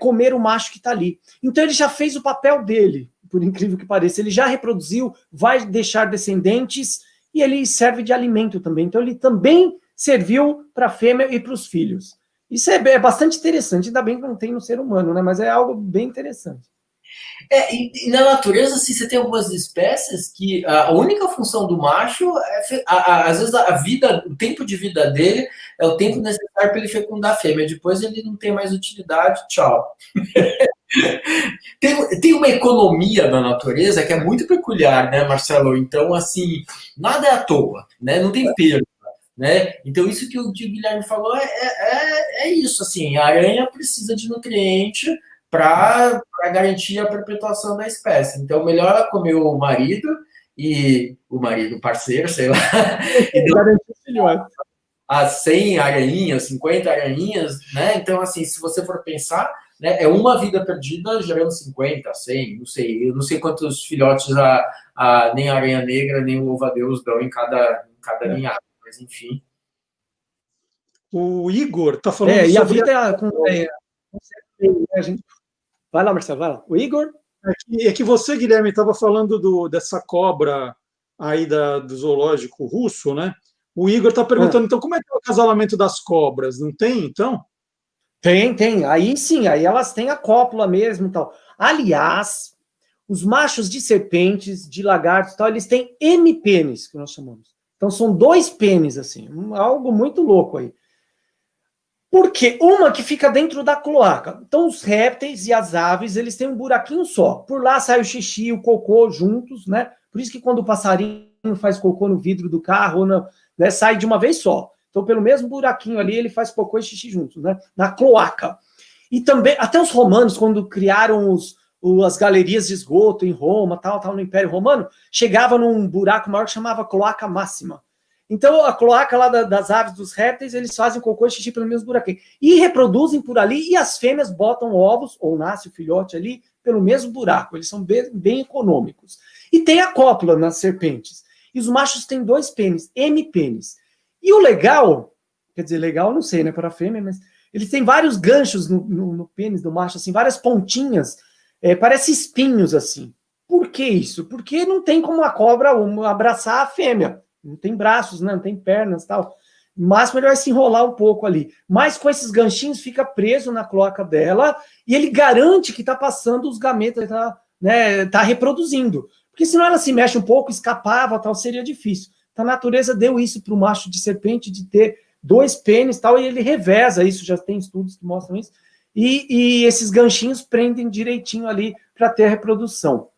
comer o macho que está ali. Então ele já fez o papel dele, por incrível que pareça. Ele já reproduziu, vai deixar descendentes, e ele serve de alimento também. Então ele também serviu para a fêmea e para os filhos. Isso é bastante interessante, ainda bem que não tem no ser humano, né? Mas é algo bem interessante. E na natureza, assim, você tem algumas espécies que a única função do macho às vezes a vida, o tempo de vida dele é o tempo necessário para ele fecundar a fêmea. Depois ele não tem mais utilidade, tchau. Tem uma economia na natureza que é muito peculiar, né, Marcelo? Então, assim, nada é à toa, né? Não tem perda. Né? Então, isso que o Guilherme falou é isso. Assim, a aranha precisa de nutriente para garantir a perpetuação da espécie. Então, melhor ela comer o marido, o parceiro, sei lá, as 100 aranhinhas, 50 aranhinhas, né? Então, assim, se você for pensar, né, é uma vida perdida gerando 50, 100, não sei. Eu não sei quantos filhotes nem a aranha negra, nem o louva-a-Deus dão em cada ninhada. Mas, enfim. O Igor está falando e sobre... a vida a gente... Vai lá, Marcelo, vai lá. O Igor? É que você, Guilherme, estava falando dessa cobra aí do zoológico russo, né? O Igor está perguntando, então, como é que é o acasalamento das cobras? Não tem, então? Tem. Aí sim, aí elas têm a cópula mesmo e tal. Aliás, os machos de serpentes, de lagartos e tal, eles têm hemipênis, que nós chamamos. Então, são 2 pênis, assim, algo muito louco aí. Por quê? Uma que fica dentro da cloaca. Então, os répteis e as aves, eles têm um buraquinho só. Por lá sai o xixi e o cocô juntos, né? Por isso que quando o passarinho faz cocô no vidro do carro, né, sai de uma vez só. Então, pelo mesmo buraquinho ali, ele faz cocô e xixi juntos, né? Na cloaca. E também, até os romanos, quando criaram as galerias de esgoto em Roma, tal, no Império Romano, chegava num buraco maior que chamava cloaca máxima. Então, a cloaca lá das aves, dos répteis, eles fazem cocô e xixi pelo mesmo buraquinho. E reproduzem por ali, e as fêmeas botam ovos, ou nasce o filhote ali, pelo mesmo buraco. Eles são bem econômicos. E tem a cópula nas serpentes. E os machos têm 2 pênis, hemipênis. E o legal, quer dizer, legal não sei, né, para a fêmea, mas eles têm vários ganchos no pênis do macho, assim, várias pontinhas, parece espinhos, assim. Por que isso? Porque não tem como a cobra abraçar a fêmea. Não tem braços, né? Não tem pernas e tal. No máximo ele vai se enrolar um pouco ali. Mas com esses ganchinhos fica preso na cloaca dela e ele garante que está passando os gametas, está reproduzindo. Porque senão ela se mexe um pouco, escapava, tal, seria difícil. Então a natureza deu isso para o macho de serpente, de ter 2 pênis tal, e ele reveza isso, já tem estudos que mostram isso. E esses ganchinhos prendem direitinho ali para ter a reprodução.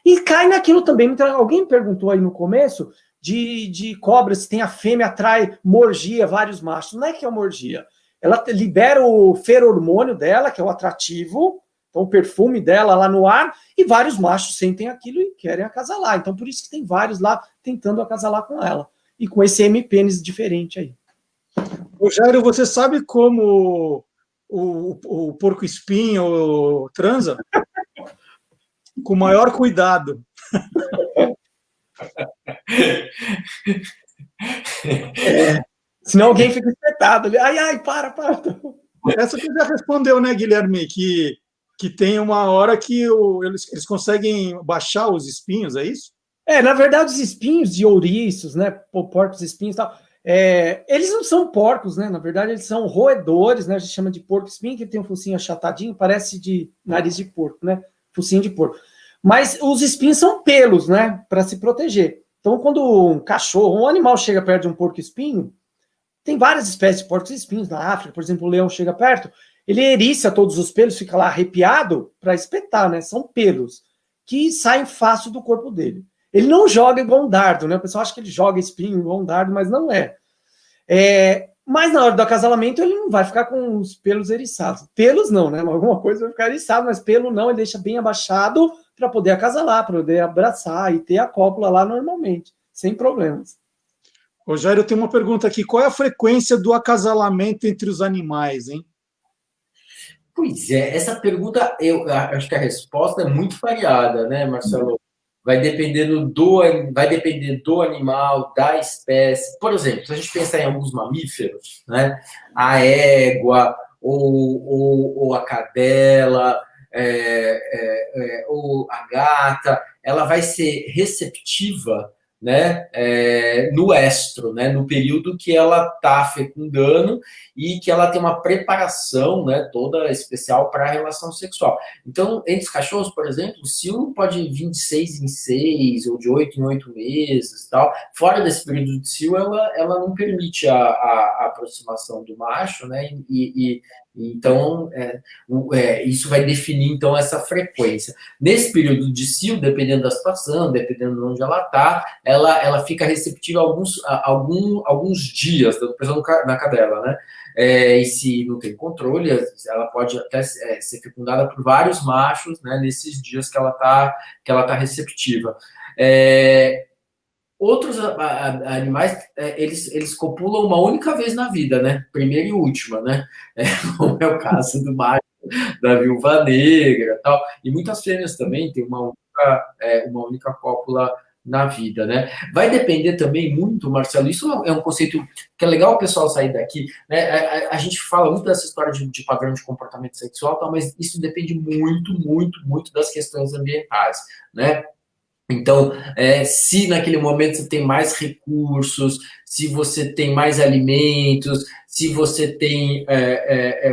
E cai naquilo também. Então, alguém perguntou aí no começo de cobra, se tem a fêmea atrai morgia vários machos. Não é que é morgia. Ela libera o feromônio dela, que é o atrativo, então o perfume dela lá no ar, e vários machos sentem aquilo e querem acasalar. Então por isso que tem vários lá tentando acasalar com ela. E com esse hemipênis diferente aí. Jairo, você sabe como o porco-espinho transa? Com o maior cuidado. Senão alguém fica espetado ali. Ai, para. Essa você já respondeu, né, Guilherme? Que tem uma hora que eles conseguem baixar os espinhos, é isso? Na verdade, os espinhos de ouriços, né? Porcos espinhos e tal, eles não são porcos, né? Na verdade, eles são roedores, né? A gente chama de porco-espinho, que tem um focinho achatadinho, parece de nariz de porco, né? Focinho de porco. Mas os espinhos são pelos, né? Para se proteger. Então, quando um cachorro, um animal chega perto de um porco-espinho, tem várias espécies de porcos-espinhos na África, por exemplo, o leão chega perto, ele eriça todos os pelos, fica lá arrepiado para espetar, né? São pelos que saem fácil do corpo dele. Ele não joga igual um dardo, né? O pessoal acha que ele joga espinho igual um dardo, mas não é. Mas na hora do acasalamento ele não vai ficar com os pelos eriçados. Pelos não, né? Alguma coisa vai ficar eriçado, mas pelo não, ele deixa bem abaixado para poder acasalar, para poder abraçar e ter a cópula lá normalmente, sem problemas. Rogério, eu tenho uma pergunta aqui. Qual é a frequência do acasalamento entre os animais, hein? Pois é, essa pergunta, eu acho que a resposta é muito variada, né, Marcelo? vai depender do animal, da espécie. Por exemplo, se a gente pensar em alguns mamíferos, né, a égua ou a cadela, ou a gata, ela vai ser receptiva, né, no estro, né, no período que ela está fecundando e que ela tem uma preparação, né, toda especial para a relação sexual. Então, entre os cachorros, por exemplo, o cio pode vir de 6 em 6 ou de 8 em 8 meses, tal. Fora desse período de cio, ela não permite a aproximação do macho, né, então, isso vai definir, então, essa frequência. Nesse período de cio, dependendo da situação, dependendo de onde ela está, ela fica receptiva alguns dias, pensando na cadela, né? E se não tem controle, ela pode até ser fecundada por vários machos, né, nesses dias que ela tá receptiva. Outros animais, eles copulam uma única vez na vida, né? Primeira e última, né? Como é o caso do macho, da viúva negra, tal. E muitas fêmeas também têm uma única cópula na vida, né? Vai depender também muito, Marcelo, isso é um conceito que é legal o pessoal sair daqui, né? A gente fala muito dessa história de padrão de comportamento sexual, tal, mas isso depende muito, muito, muito das questões ambientais, né? Então, se naquele momento você tem mais recursos, se você tem mais alimentos, se você tem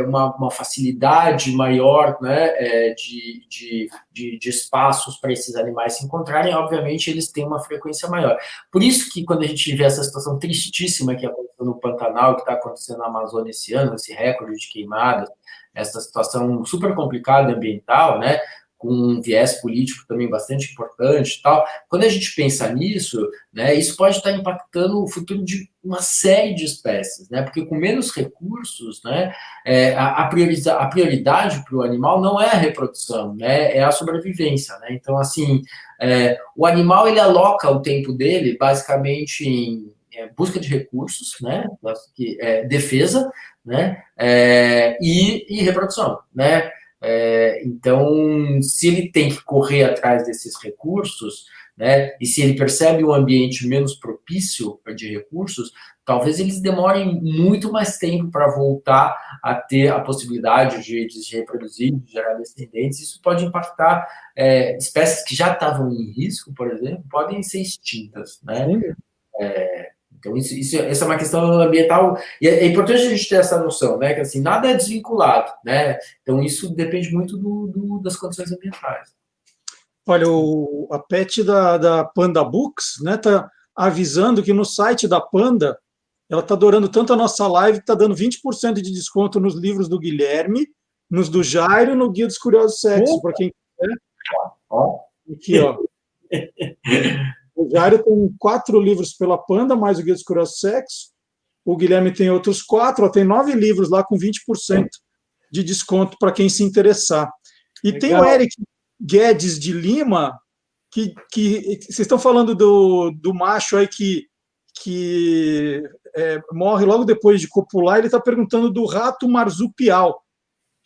uma facilidade maior, né, de espaços para esses animais se encontrarem, obviamente eles têm uma frequência maior. Por isso que quando a gente vê essa situação tristíssima que aconteceu no Pantanal, que está acontecendo na Amazônia esse ano, esse recorde de queimadas, essa situação super complicada ambiental, né, com um viés político também bastante importante e tal. Quando a gente pensa nisso, né, isso pode estar impactando o futuro de uma série de espécies, né, porque com menos recursos, né, a prioridade para o animal não é a reprodução, né, é a sobrevivência, né. Então, assim, o animal, ele aloca o tempo dele basicamente em busca de recursos, né, defesa, né, e reprodução, né. Então, se ele tem que correr atrás desses recursos, né, e se ele percebe um ambiente menos propício de recursos, talvez eles demorem muito mais tempo para voltar a ter a possibilidade de se reproduzir, de gerar descendentes. Isso pode impactar espécies que já estavam em risco, por exemplo, podem ser extintas, né? Então, essa é uma questão ambiental, e é importante a gente ter essa noção, né, que assim, nada é desvinculado, né, então isso depende muito das condições ambientais. Olha, a Pet da Panda Books, né, tá avisando que no site da Panda, ela está adorando tanto a nossa live que está dando 20% de desconto nos livros do Guilherme, nos do Jairo, no Guia dos Curiosos Sexo, para quem quiser. Aqui, ó. O Jairo tem 4 livros pela Panda, mais o Guia dos Curiosos Sexo. O Guilherme tem outros 4, ó, tem 9 livros lá com 20% de desconto para quem se interessar. E legal. Tem o Eric Guedes de Lima, que vocês estão falando do macho aí que morre logo depois de copular, ele está perguntando do rato marsupial.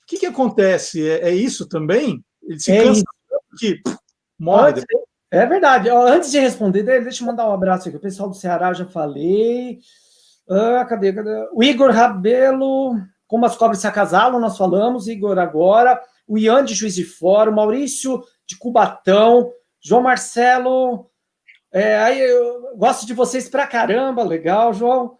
O que acontece? É isso também? Ele se cansa que morre depois? É verdade. Antes de responder, deixa eu mandar um abraço aqui. O pessoal do Ceará, eu já falei. Cadê? O Igor Rabelo, como as cobras se acasalam, nós falamos. Igor agora. O Ian de Juiz de Fora. O Maurício de Cubatão. João Marcelo. Aí eu gosto de vocês pra caramba. Legal, João.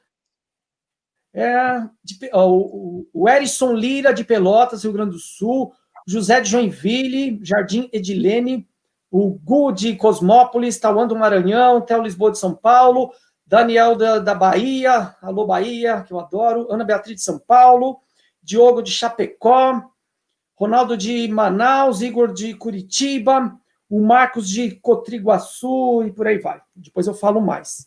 O Erison Lira de Pelotas, Rio Grande do Sul. José de Joinville. Jardim Edilene. O Gu de Cosmópolis, Tauan do Maranhão, Theo Lisboa de São Paulo, Daniel da Bahia, alô Bahia, que eu adoro, Ana Beatriz de São Paulo, Diogo de Chapecó, Ronaldo de Manaus, Igor de Curitiba, o Marcos de Cotriguaçu e por aí vai. Depois eu falo mais.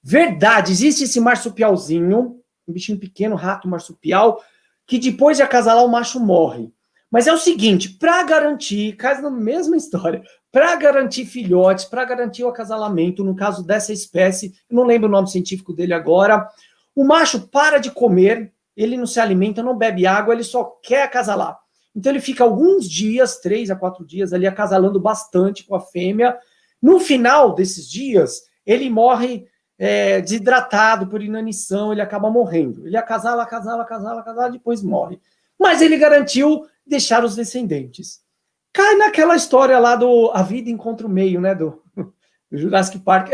Verdade, existe esse marsupialzinho, um bichinho pequeno, rato marsupial, que depois de acasalar o macho morre. Mas é o seguinte, para garantir, caso na mesma história, para garantir filhotes, para garantir o acasalamento, no caso dessa espécie, eu não lembro o nome científico dele agora, o macho para de comer, ele não se alimenta, não bebe água, ele só quer acasalar. Então ele fica alguns dias, 3 a 4 dias ali acasalando bastante com a fêmea, No final desses dias, ele morre desidratado por inanição, ele acaba morrendo. Ele acasala, depois morre. Mas ele garantiu deixar os descendentes. Cai naquela história lá do A Vida Encontra o Meio, né, do Jurassic Park.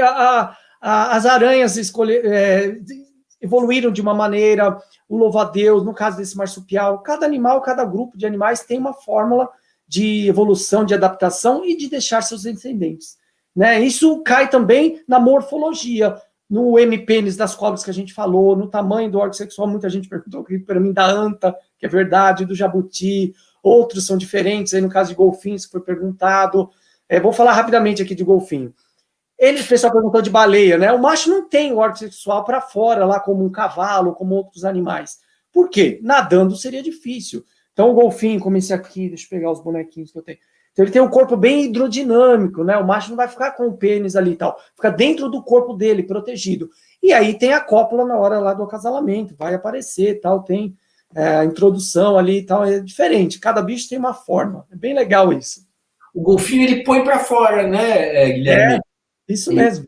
As aranhas evoluíram de uma maneira, o louva-a-Deus, no caso desse marsupial, cada animal, cada grupo de animais tem uma fórmula de evolução, de adaptação e de deixar seus descendentes. Né? Isso cai também na morfologia, no M-pênis das cobras que a gente falou, no tamanho do órgão sexual, muita gente perguntou aqui para mim da anta, que é verdade, do jabuti, outros são diferentes, aí no caso de golfinhos, que foi perguntado. Vou falar rapidamente aqui de golfinho. O pessoal perguntou de baleia, né? O macho não tem o órgão sexual para fora, lá como um cavalo, como outros animais. Por quê? Nadando seria difícil. Então, o golfinho, como esse aqui, deixa eu pegar os bonequinhos que eu tenho. Então, ele tem um corpo bem hidrodinâmico, né? O macho não vai ficar com o pênis ali e tal. Fica dentro do corpo dele, protegido. E aí tem a cópula na hora lá do acasalamento, vai aparecer tal, tem a introdução ali e tal, é diferente. Cada bicho tem uma forma. É bem legal isso. O golfinho, ele põe para fora, né, Guilherme? Isso mesmo.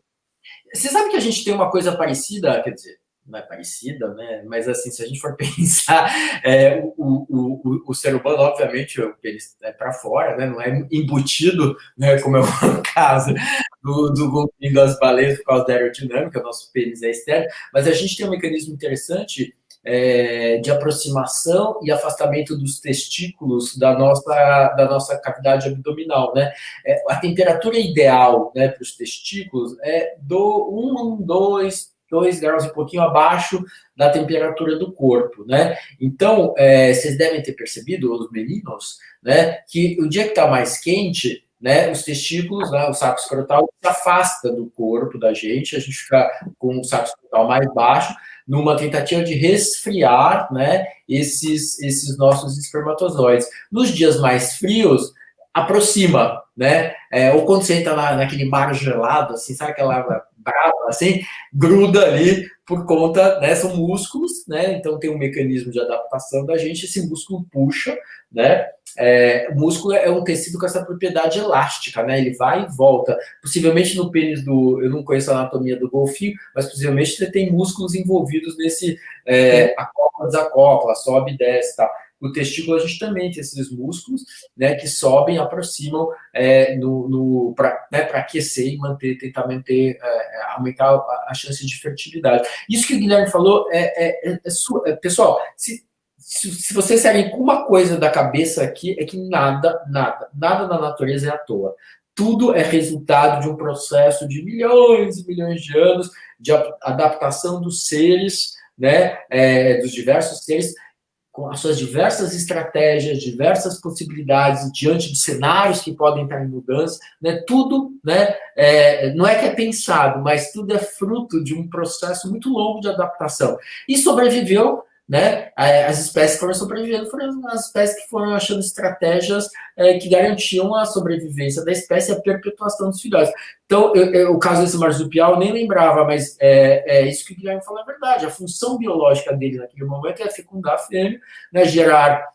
Você sabe que a gente tem uma coisa parecida, quer dizer, não é parecida, né? Mas assim, se a gente for pensar, o ser humano, obviamente, ele é para fora, né? Não é embutido, né? Como é o caso do golfinho das baleias por causa da aerodinâmica, o nosso pênis é externo, mas a gente tem um mecanismo interessante de aproximação e afastamento dos testículos da nossa cavidade abdominal, né? A temperatura ideal, né, para os testículos é 2 graus e pouquinho abaixo da temperatura do corpo, né? Então, vocês devem ter percebido, os meninos, né, que o dia que está mais quente, né, os testículos, né, o saco escrotal se afasta do corpo da gente, a gente fica com o saco escrotal mais baixo, numa tentativa de resfriar, né, esses nossos espermatozoides. Nos dias mais frios, aproxima, né? Ou quando você entra naquele mar gelado, assim, sabe aquela água brava, assim, gruda ali por conta, né? São músculos, né? Então tem um mecanismo de adaptação da gente, esse músculo puxa, né? O músculo é um tecido com essa propriedade elástica, né? Ele vai e volta. Possivelmente no pênis eu não conheço a anatomia do golfinho, mas possivelmente você tem músculos envolvidos nesse acopla, desacopla, sobe e desce, tá? O testículo, a gente também tem esses músculos, né, que sobem, aproximam para aquecer e tentar manter, aumentar a chance de fertilidade. Isso que o Guilherme falou pessoal, se vocês saírem com uma coisa da cabeça aqui, é que nada na natureza é à toa. Tudo é resultado de um processo de milhões e milhões de anos de adaptação dos seres, né, dos diversos seres, com as suas diversas estratégias, diversas possibilidades diante de cenários que podem estar em mudança, né? Tudo, né? Não é que é pensado, mas tudo é fruto de um processo muito longo de adaptação. E sobreviveu, né? As espécies que foram sobrevivendo foram as espécies que foram achando estratégias que garantiam a sobrevivência da espécie e a perpetuação dos filhotes. Então, o caso desse marsupial eu nem lembrava, mas isso que o Guilherme falou é verdade. A função biológica dele naquele momento é fecundar a fêmea, né, gerar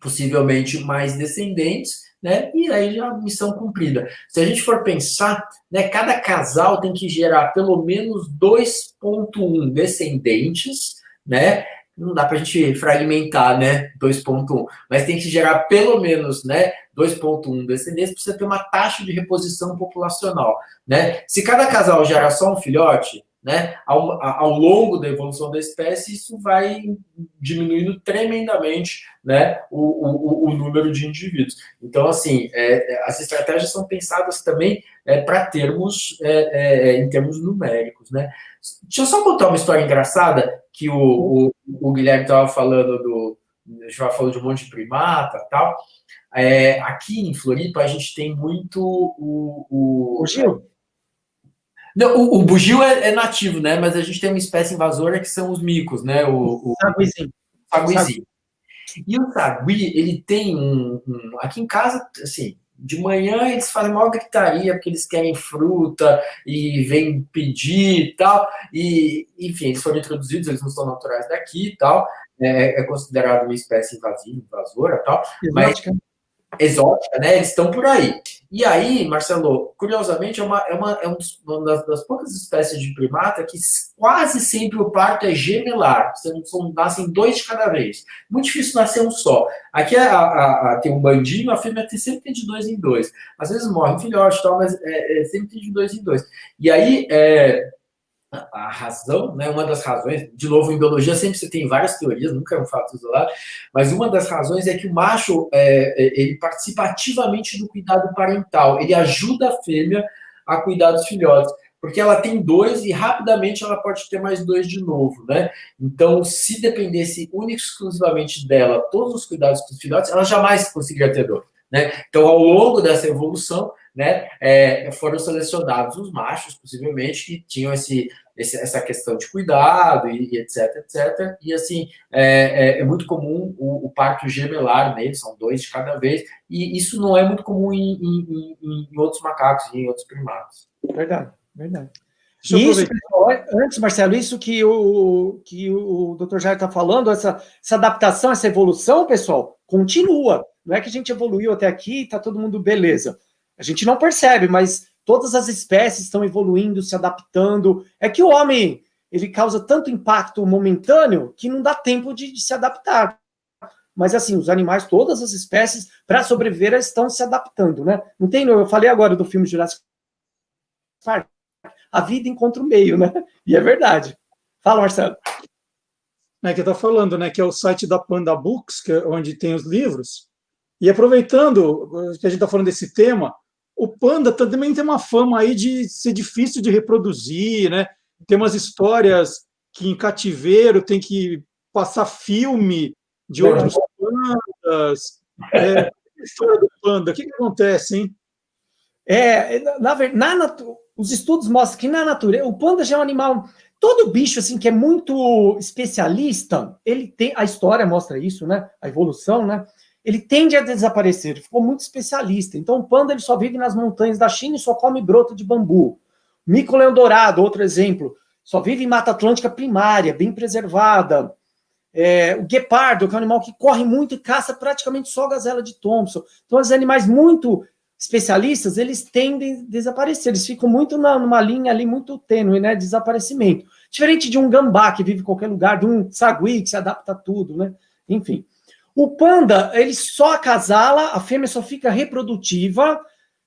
possivelmente mais descendentes, né, e aí já a missão cumprida. Se a gente for pensar, né, cada casal tem que gerar pelo menos 2,1 descendentes, né? Não dá para a gente fragmentar, né, 2,1, mas tem que gerar pelo menos, né, 2,1 descendentes para você ter uma taxa de reposição populacional, né? Se cada casal gerar só um filhote, né, ao longo da evolução da espécie, isso vai diminuindo tremendamente, né, o número de indivíduos. Então, assim, as estratégias são pensadas também para termos, em termos numéricos, né? Deixa eu só contar uma história engraçada que o Guilherme estava falando a gente falou de um monte de primata e tal. Aqui em Floripa a gente tem muito O Gil? Não, o bugio é nativo, né? Mas a gente tem uma espécie invasora que são os micos, né? O saguizinho. E o sagui, ele tem aqui em casa, assim, de manhã eles fazem maior gritaria porque eles querem fruta e vêm pedir e tal. E, enfim, eles foram introduzidos, eles não são naturais daqui e tal. É considerado uma espécie invasiva, invasora e tal. Mas exótica, né? Eles estão por aí. E aí, Marcelo, curiosamente, uma das poucas espécies de primata que quase sempre o parto é gemelar. Nascem 2 de cada vez. Muito difícil nascer um só. Aqui tem um bandinho, a fêmea sempre tem de 2 em 2. Às vezes morre um filhote e tal, mas sempre tem de 2 em 2. E aí, a razão, né, uma das razões, de novo, em biologia sempre você tem várias teorias, nunca é um fato isolado, mas uma das razões é que o macho ele participa ativamente do cuidado parental, ele ajuda a fêmea a cuidar dos filhotes, porque ela tem 2 e rapidamente ela pode ter mais 2 de novo, né? Então, se dependesse única e exclusivamente dela, todos os cuidados com os filhotes, ela jamais conseguiria ter 2, né? Então, ao longo dessa evolução, né, foram selecionados os machos, possivelmente, que tinham essa questão de cuidado e etc, etc. E, assim, é muito comum o parto gemelar neles, são 2 de cada vez, e isso não é muito comum em outros macacos e em outros primatas. Verdade, verdade. Isso, pessoal, antes, Marcelo, isso que o Dr. Jair está falando, essa adaptação, essa evolução, pessoal, continua. Não é que a gente evoluiu até aqui e está todo mundo beleza. A gente não percebe, mas todas as espécies estão evoluindo, se adaptando. É que o homem, ele causa tanto impacto momentâneo que não dá tempo de se adaptar. Mas, assim, os animais, todas as espécies, para sobreviver, estão se adaptando, né? Não tem, eu falei agora do filme Jurassic Park, a vida encontra o meio, né? E é verdade. Fala, Marcelo. Que está falando, né, que é o site da Panda Books, que é onde tem os livros. E aproveitando que a gente está falando desse tema, o panda também tem uma fama aí de ser difícil de reproduzir, né? Tem umas histórias que em cativeiro tem que passar filme de outros pandas. A história do panda, o que acontece, hein? Os estudos mostram que na natureza, o panda já é um animal, todo bicho assim que é muito especialista, ele tem, a história mostra isso, né? A evolução, né? Ele tende a desaparecer, ele ficou muito especialista. Então, o panda ele só vive nas montanhas da China e só come broto de bambu. Mico-leão dourado, outro exemplo, só vive em Mata Atlântica primária, bem preservada. O guepardo, que é um animal que corre muito e caça praticamente só gazela de Thompson. Então, os animais muito especialistas, eles tendem a desaparecer, eles ficam muito numa linha ali muito tênue, né, de desaparecimento. Diferente de um gambá, que vive em qualquer lugar, de um sagui, que se adapta a tudo, né? Enfim. O panda, ele só acasala, a fêmea só fica reprodutiva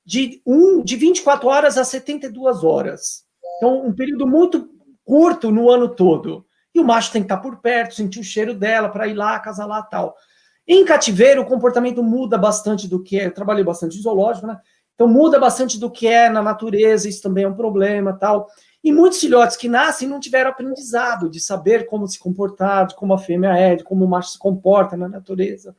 de 24 horas a 72 horas. Então, um período muito curto no ano todo. E o macho tem que estar por perto, sentir o cheiro dela para ir lá, acasalar e tal. Em cativeiro, o comportamento muda bastante do que é. Eu trabalhei bastante em zoológico, né? Então, muda bastante do que é na natureza, isso também é um problema tal. E muitos filhotes que nascem não tiveram aprendizado de saber como se comportar, de como a fêmea é, de como o macho se comporta na natureza.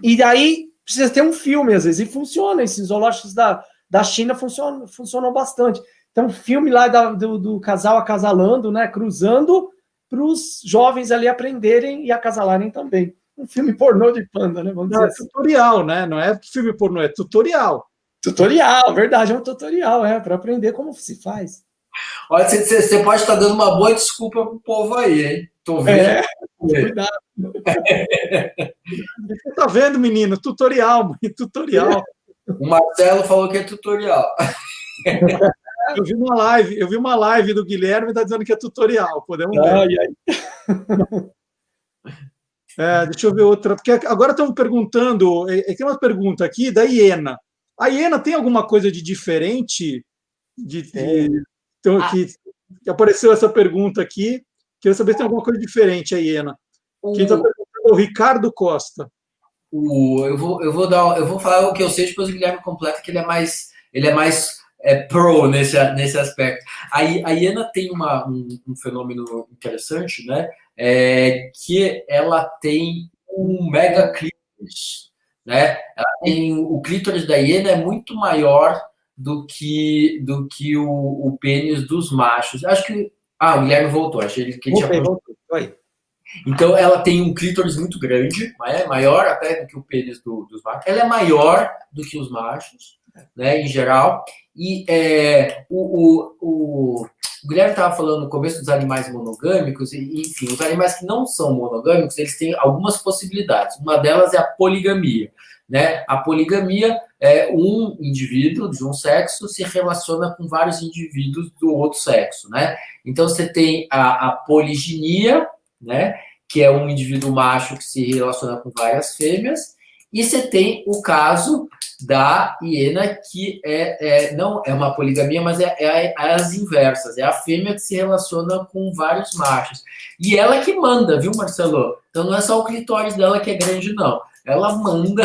E daí precisa ter um filme, às vezes, e funciona. Esses zoológicos da China funcionam bastante. Então, filme lá do casal acasalando, né, cruzando, para os jovens ali aprenderem e acasalarem também. Um filme pornô de panda, né? Vamos dizer assim. Tutorial, né? Não é filme pornô, é tutorial. Tutorial, verdade, é um tutorial, para aprender como se faz. Olha, você pode estar dando uma boa desculpa pro povo aí, hein? Tô vendo. Cuidado. Você tá vendo, menino? Tutorial, tutorial. O Marcelo falou que é tutorial. Eu vi uma live do Guilherme e está dizendo que é tutorial. Podemos ver. Deixa eu ver outra. Porque agora estamos perguntando. Tem uma pergunta aqui da hiena. A hiena tem alguma coisa de diferente? Então, que apareceu essa pergunta aqui. Queria saber se tem alguma coisa diferente a hiena. Quem está perguntando é o Ricardo Costa. Eu vou falar o que eu sei, depois o Guilherme completa, que ele é mais pro nesse aspecto. A hiena tem um fenômeno interessante, né? Que ela tem um mega clítoris, né? O clítoris da hiena é muito maior do que o pênis dos machos. Acho que o Guilherme voltou. Achei que tinha voltou. Então, ela tem um clítoris muito grande, maior até do que o pênis dos machos. Ela é maior do que os machos, né, em geral. E o Guilherme estava falando no começo dos animais monogâmicos, e, enfim, os animais que não são monogâmicos, eles têm algumas possibilidades. Uma delas é a poligamia, né? A poligamia um indivíduo de um sexo se relaciona com vários indivíduos do outro sexo, né? Então, você tem a poliginia, né? Que é um indivíduo macho que se relaciona com várias fêmeas, e você tem o caso da hiena, que não é uma poligamia, mas é as inversas, é a fêmea que se relaciona com vários machos. E ela que manda, viu, Marcelo? Então não é só o clitóris dela que é grande, não. Ela manda,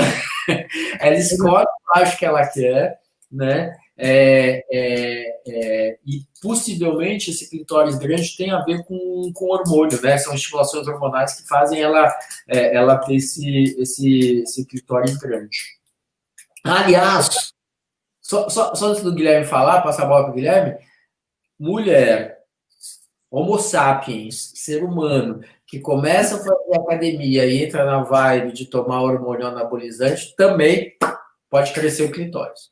ela escolhe o macho que ela quer, né? E possivelmente esse clitóris grande tem a ver com hormônio, né? São estimulações hormonais que fazem ela ter esse clitóris grande. Aliás, só antes do Guilherme falar, passar a bola para o Guilherme, mulher, homo sapiens, ser humano, que começa a fazer academia e entra na vibe de tomar hormônio anabolizante, também pode crescer o clitóris.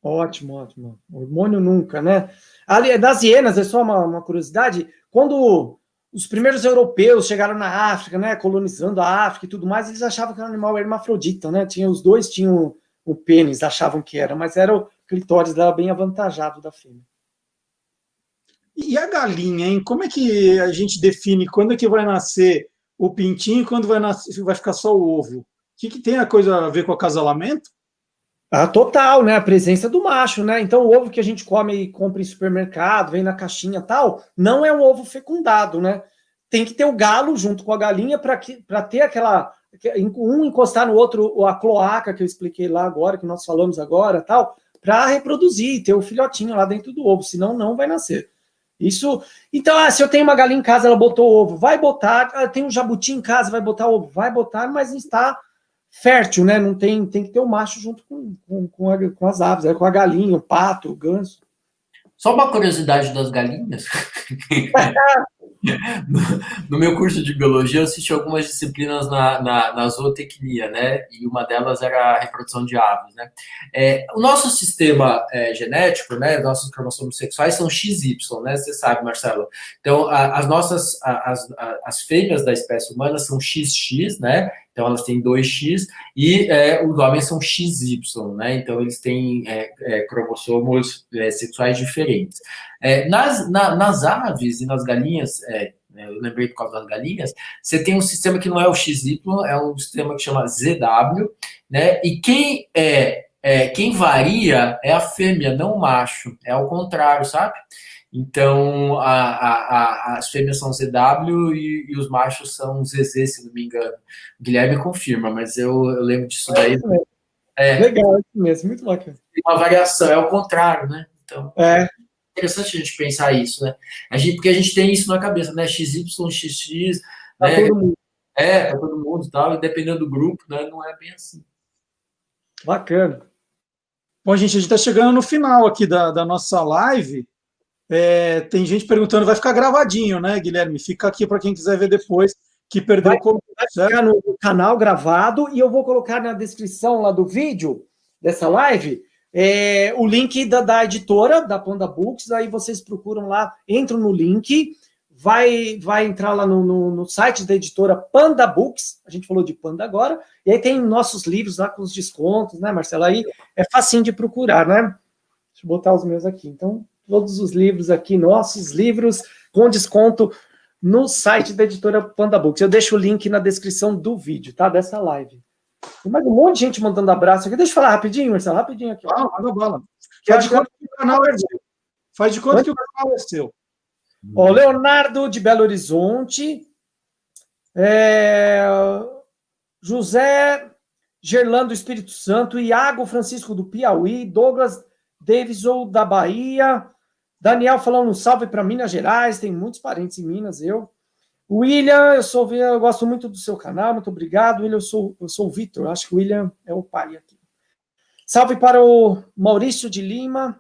Ótimo, ótimo. Hormônio nunca, né? Ali, das hienas, é só uma curiosidade, quando os primeiros europeus chegaram na África, né, colonizando a África e tudo mais, eles achavam que o animal era hermafrodita, né? Os dois tinham o pênis, achavam que era, mas era o clitóris dela bem avantajado da fêmea. E a galinha, hein? Como é que a gente define quando é que vai nascer o pintinho e quando vai ficar só o ovo? O que tem a coisa a ver com o acasalamento? Total, né? A presença do macho, né? Então, o ovo que a gente come e compra em supermercado, vem na caixinha e tal, não é um ovo fecundado, né? Tem que ter o galo junto com a galinha para ter aquela. Um encostar no outro, a cloaca que eu expliquei lá agora, que nós falamos agora, tal, para reproduzir, ter o filhotinho lá dentro do ovo, senão não vai nascer. Isso. Então, se eu tenho uma galinha em casa, ela botou ovo, vai botar. Tem um jabuti em casa, vai botar ovo, vai botar, mas não está fértil, né? Não tem que ter o macho junto com as aves, com a galinha, o pato, o ganso. Só uma curiosidade das galinhas. No meu curso de biologia, eu assisti algumas disciplinas na zootecnia, né? E uma delas era a reprodução de aves, né? O nosso sistema genético, né? Nossos cromossomos sexuais são XY, né? Você sabe, Marcelo. Então, as fêmeas da espécie humana são XX, né? Então, elas têm 2X, e os homens são XY, né? Então, eles têm cromossomos sexuais diferentes. Nas aves e nas galinhas, eu lembrei por causa das galinhas, você tem um sistema que não é o XY, é um sistema que chama ZW, né? E quem varia é a fêmea, não o macho. É ao contrário, sabe? Então, as fêmeas são ZW e os machos são ZZ, se não me engano. O Guilherme confirma, mas eu lembro disso daí. Legal, isso mesmo, muito bacana. Tem uma variação, é ao contrário, né? Então, interessante a gente pensar isso, né? Porque a gente tem isso na cabeça, né? XY, XX, pra né? todo mundo. Para todo mundo e tal, e dependendo do grupo, né? Não é bem assim. Bacana. Bom, gente, a gente está chegando no final aqui da nossa live. Tem gente perguntando, vai ficar gravadinho, né, Guilherme? Fica aqui para quem quiser ver depois, que perdeu o conteúdo. Vai ficar no canal gravado, e eu vou colocar na descrição lá do vídeo, dessa live, o link da editora, da Panda Books. Aí vocês procuram lá, entram no link, vai entrar lá no site da editora Panda Books, a gente falou de Panda agora, e aí tem nossos livros lá com os descontos, né, Marcelo? Aí é facinho de procurar, né? Deixa eu botar os meus aqui. Então, todos os livros aqui, nossos livros, com desconto no site da editora Panda Books. Eu deixo o link na descrição do vídeo, tá? Dessa live. Tem mais um monte de gente mandando abraço aqui. Deixa eu falar rapidinho, Marcelo, rapidinho aqui. Manda bala. Faz de conta que o canal é seu. Faz de conta que o canal é seu. Ó, Leonardo de Belo Horizonte. José Gerlando do Espírito Santo. Iago Francisco do Piauí. Douglas Davidson da Bahia. Daniel falando um salve para Minas Gerais. Tem muitos parentes em Minas, eu. William, eu gosto muito do seu canal, muito obrigado. William, eu sou o Vitor, acho que o William é o pai aqui. Salve para o Maurício de Lima,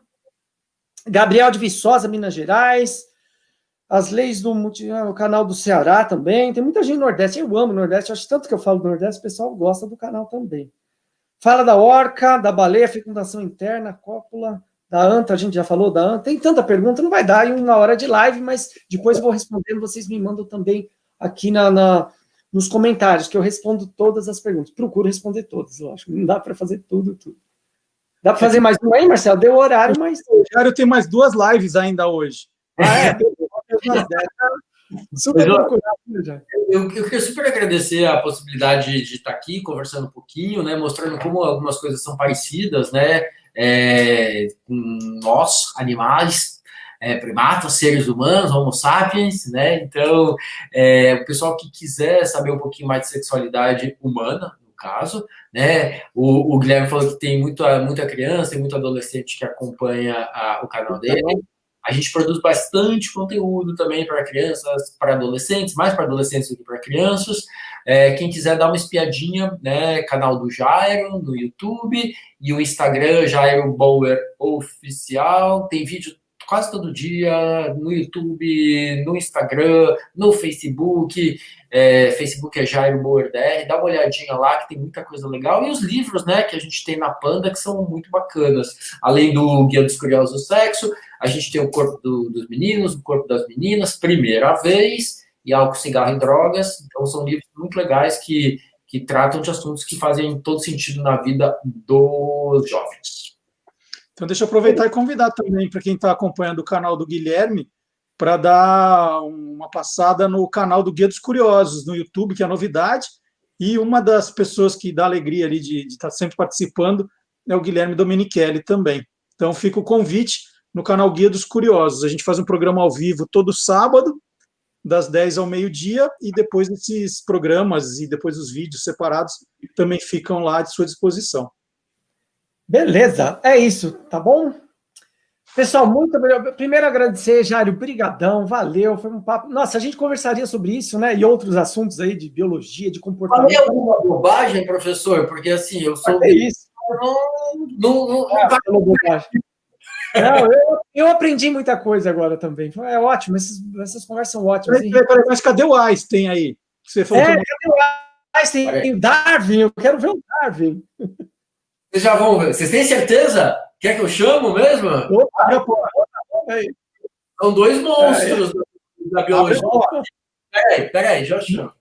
Gabriel de Viçosa, Minas Gerais, as leis do o canal do Ceará também. Tem muita gente no Nordeste, eu amo o Nordeste, acho tanto que eu falo do Nordeste, o pessoal gosta do canal também. Fala da orca, da baleia, fecundação interna, cópula, da anta, a gente já falou da anta. Tem tanta pergunta, não vai dar em uma hora de live, mas depois eu vou respondendo, vocês me mandam também aqui nos comentários, que eu respondo todas as perguntas. Procuro responder todas, lógico, não dá para fazer tudo. Dá para fazer mais uma aí, Marcelo? Deu horário, mas... O Jairo tem mais 2 lives ainda hoje. Super procurado, já. Eu queria super agradecer a possibilidade de estar aqui conversando um pouquinho, né, mostrando como algumas coisas são parecidas, né, com nós, animais, primatas, seres humanos, homo sapiens, né, então, o pessoal que quiser saber um pouquinho mais de sexualidade humana, no caso, né, o Guilherme falou que tem muita criança e muito adolescente que acompanha o canal dele. A gente produz bastante conteúdo também para crianças, para adolescentes, mais para adolescentes do que para crianças. Quem quiser dar uma espiadinha, né, canal do Jairo no YouTube e o Instagram, Jairo Bauer Oficial. Tem vídeo quase todo dia no YouTube, no Instagram, no Facebook. Facebook é Jairo Bauer DR. Dá uma olhadinha lá que tem muita coisa legal. E os livros, né, que a gente tem na Panda que são muito bacanas. Além do Guia dos Curiosos do Sexo, a gente tem o Corpo dos Meninos, o Corpo das Meninas, Primeira Vez, e Álcool, Cigarro e Drogas. Então, são livros muito legais que tratam de assuntos que fazem todo sentido na vida dos jovens. Então, deixa eu aproveitar e convidar também para quem está acompanhando o canal do Guilherme para dar uma passada no canal do Guia dos Curiosos, no YouTube, que é novidade. E uma das pessoas que dá alegria ali de estar sempre participando é o Guilherme Domenichelli também. Então, fica o convite no canal Guia dos Curiosos. A gente faz um programa ao vivo todo sábado, das 10 ao meio-dia, e depois esses programas e depois os vídeos separados também ficam lá à sua disposição. Beleza, é isso, tá bom? Pessoal, muito obrigado. Primeiro agradecer, Jairo, brigadão, valeu, foi um papo. Nossa, a gente conversaria sobre isso, né? E outros assuntos aí de biologia, de comportamento. Falei alguma bobagem, professor? Porque assim, eu sou... É isso. Não Não, eu aprendi muita coisa agora também. É ótimo, essas conversas são ótimas. Peraí, mas cadê o Einstein aí? Você falou cadê o Einstein? Tem o Darwin, eu quero ver o Darwin. Vocês já vão ver. Vocês têm certeza? Quer que eu chamo mesmo? São 2 monstros da biologia. Peraí, já chamo.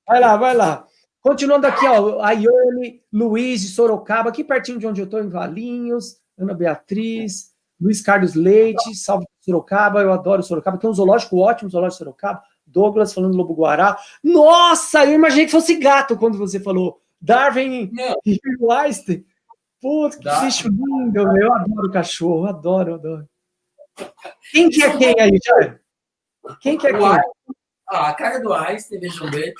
Vai lá. Continuando aqui, ó, a Ione, Luiz de Sorocaba, aqui pertinho de onde eu estou, em Valinhos, Ana Beatriz, Luiz Carlos Leite, salve Sorocaba, eu adoro Sorocaba, tem um zoológico ótimo, zoológico de Sorocaba, Douglas falando lobo-guará. Nossa, eu imaginei que fosse gato quando você falou Darwin e Einstein. Putz, que bicho lindo, meu. Eu adoro cachorro, adoro. Quem que é quem aí, Jair? Quem que é quem? A cara do Einstein, vejam bem.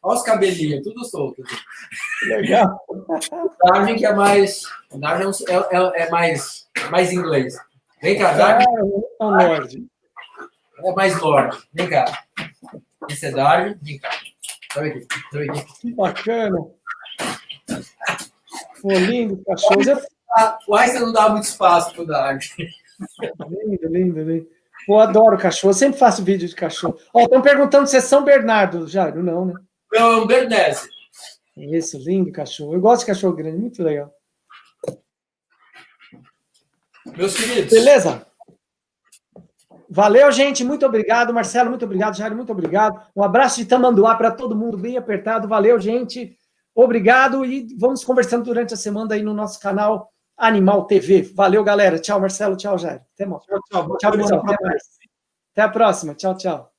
Olha os cabelinhos, tudo solto. Legal. Darwin que é mais... Darwin é mais inglês. Vem cá, Darwin. É Lorde. É mais Lorde. Vem cá. Esse é Darwin. Vem cá. Sobe aqui. Que bacana. Pô, lindo, cachorro. O Einstein não dá muito espaço pro Darwin. Lindo. Pô, adoro cachorro. Eu sempre faço vídeo de cachorro. Ó, estão perguntando se é São Bernardo, Jairo. Não, né? Não, é um Bernese. Isso, lindo cachorro. Eu gosto de cachorro grande, muito legal. Meus queridos. Beleza? Valeu, gente. Muito obrigado. Marcelo, muito obrigado. Jairo, muito obrigado. Um abraço de tamanduá para todo mundo, bem apertado. Valeu, gente. Obrigado e vamos conversando durante a semana aí no nosso canal Animal TV. Valeu, galera. Tchau, Marcelo. Tchau, Jairo. Até mais. Tchau. Tchau, pessoal. Até mais. Até a próxima. Tchau.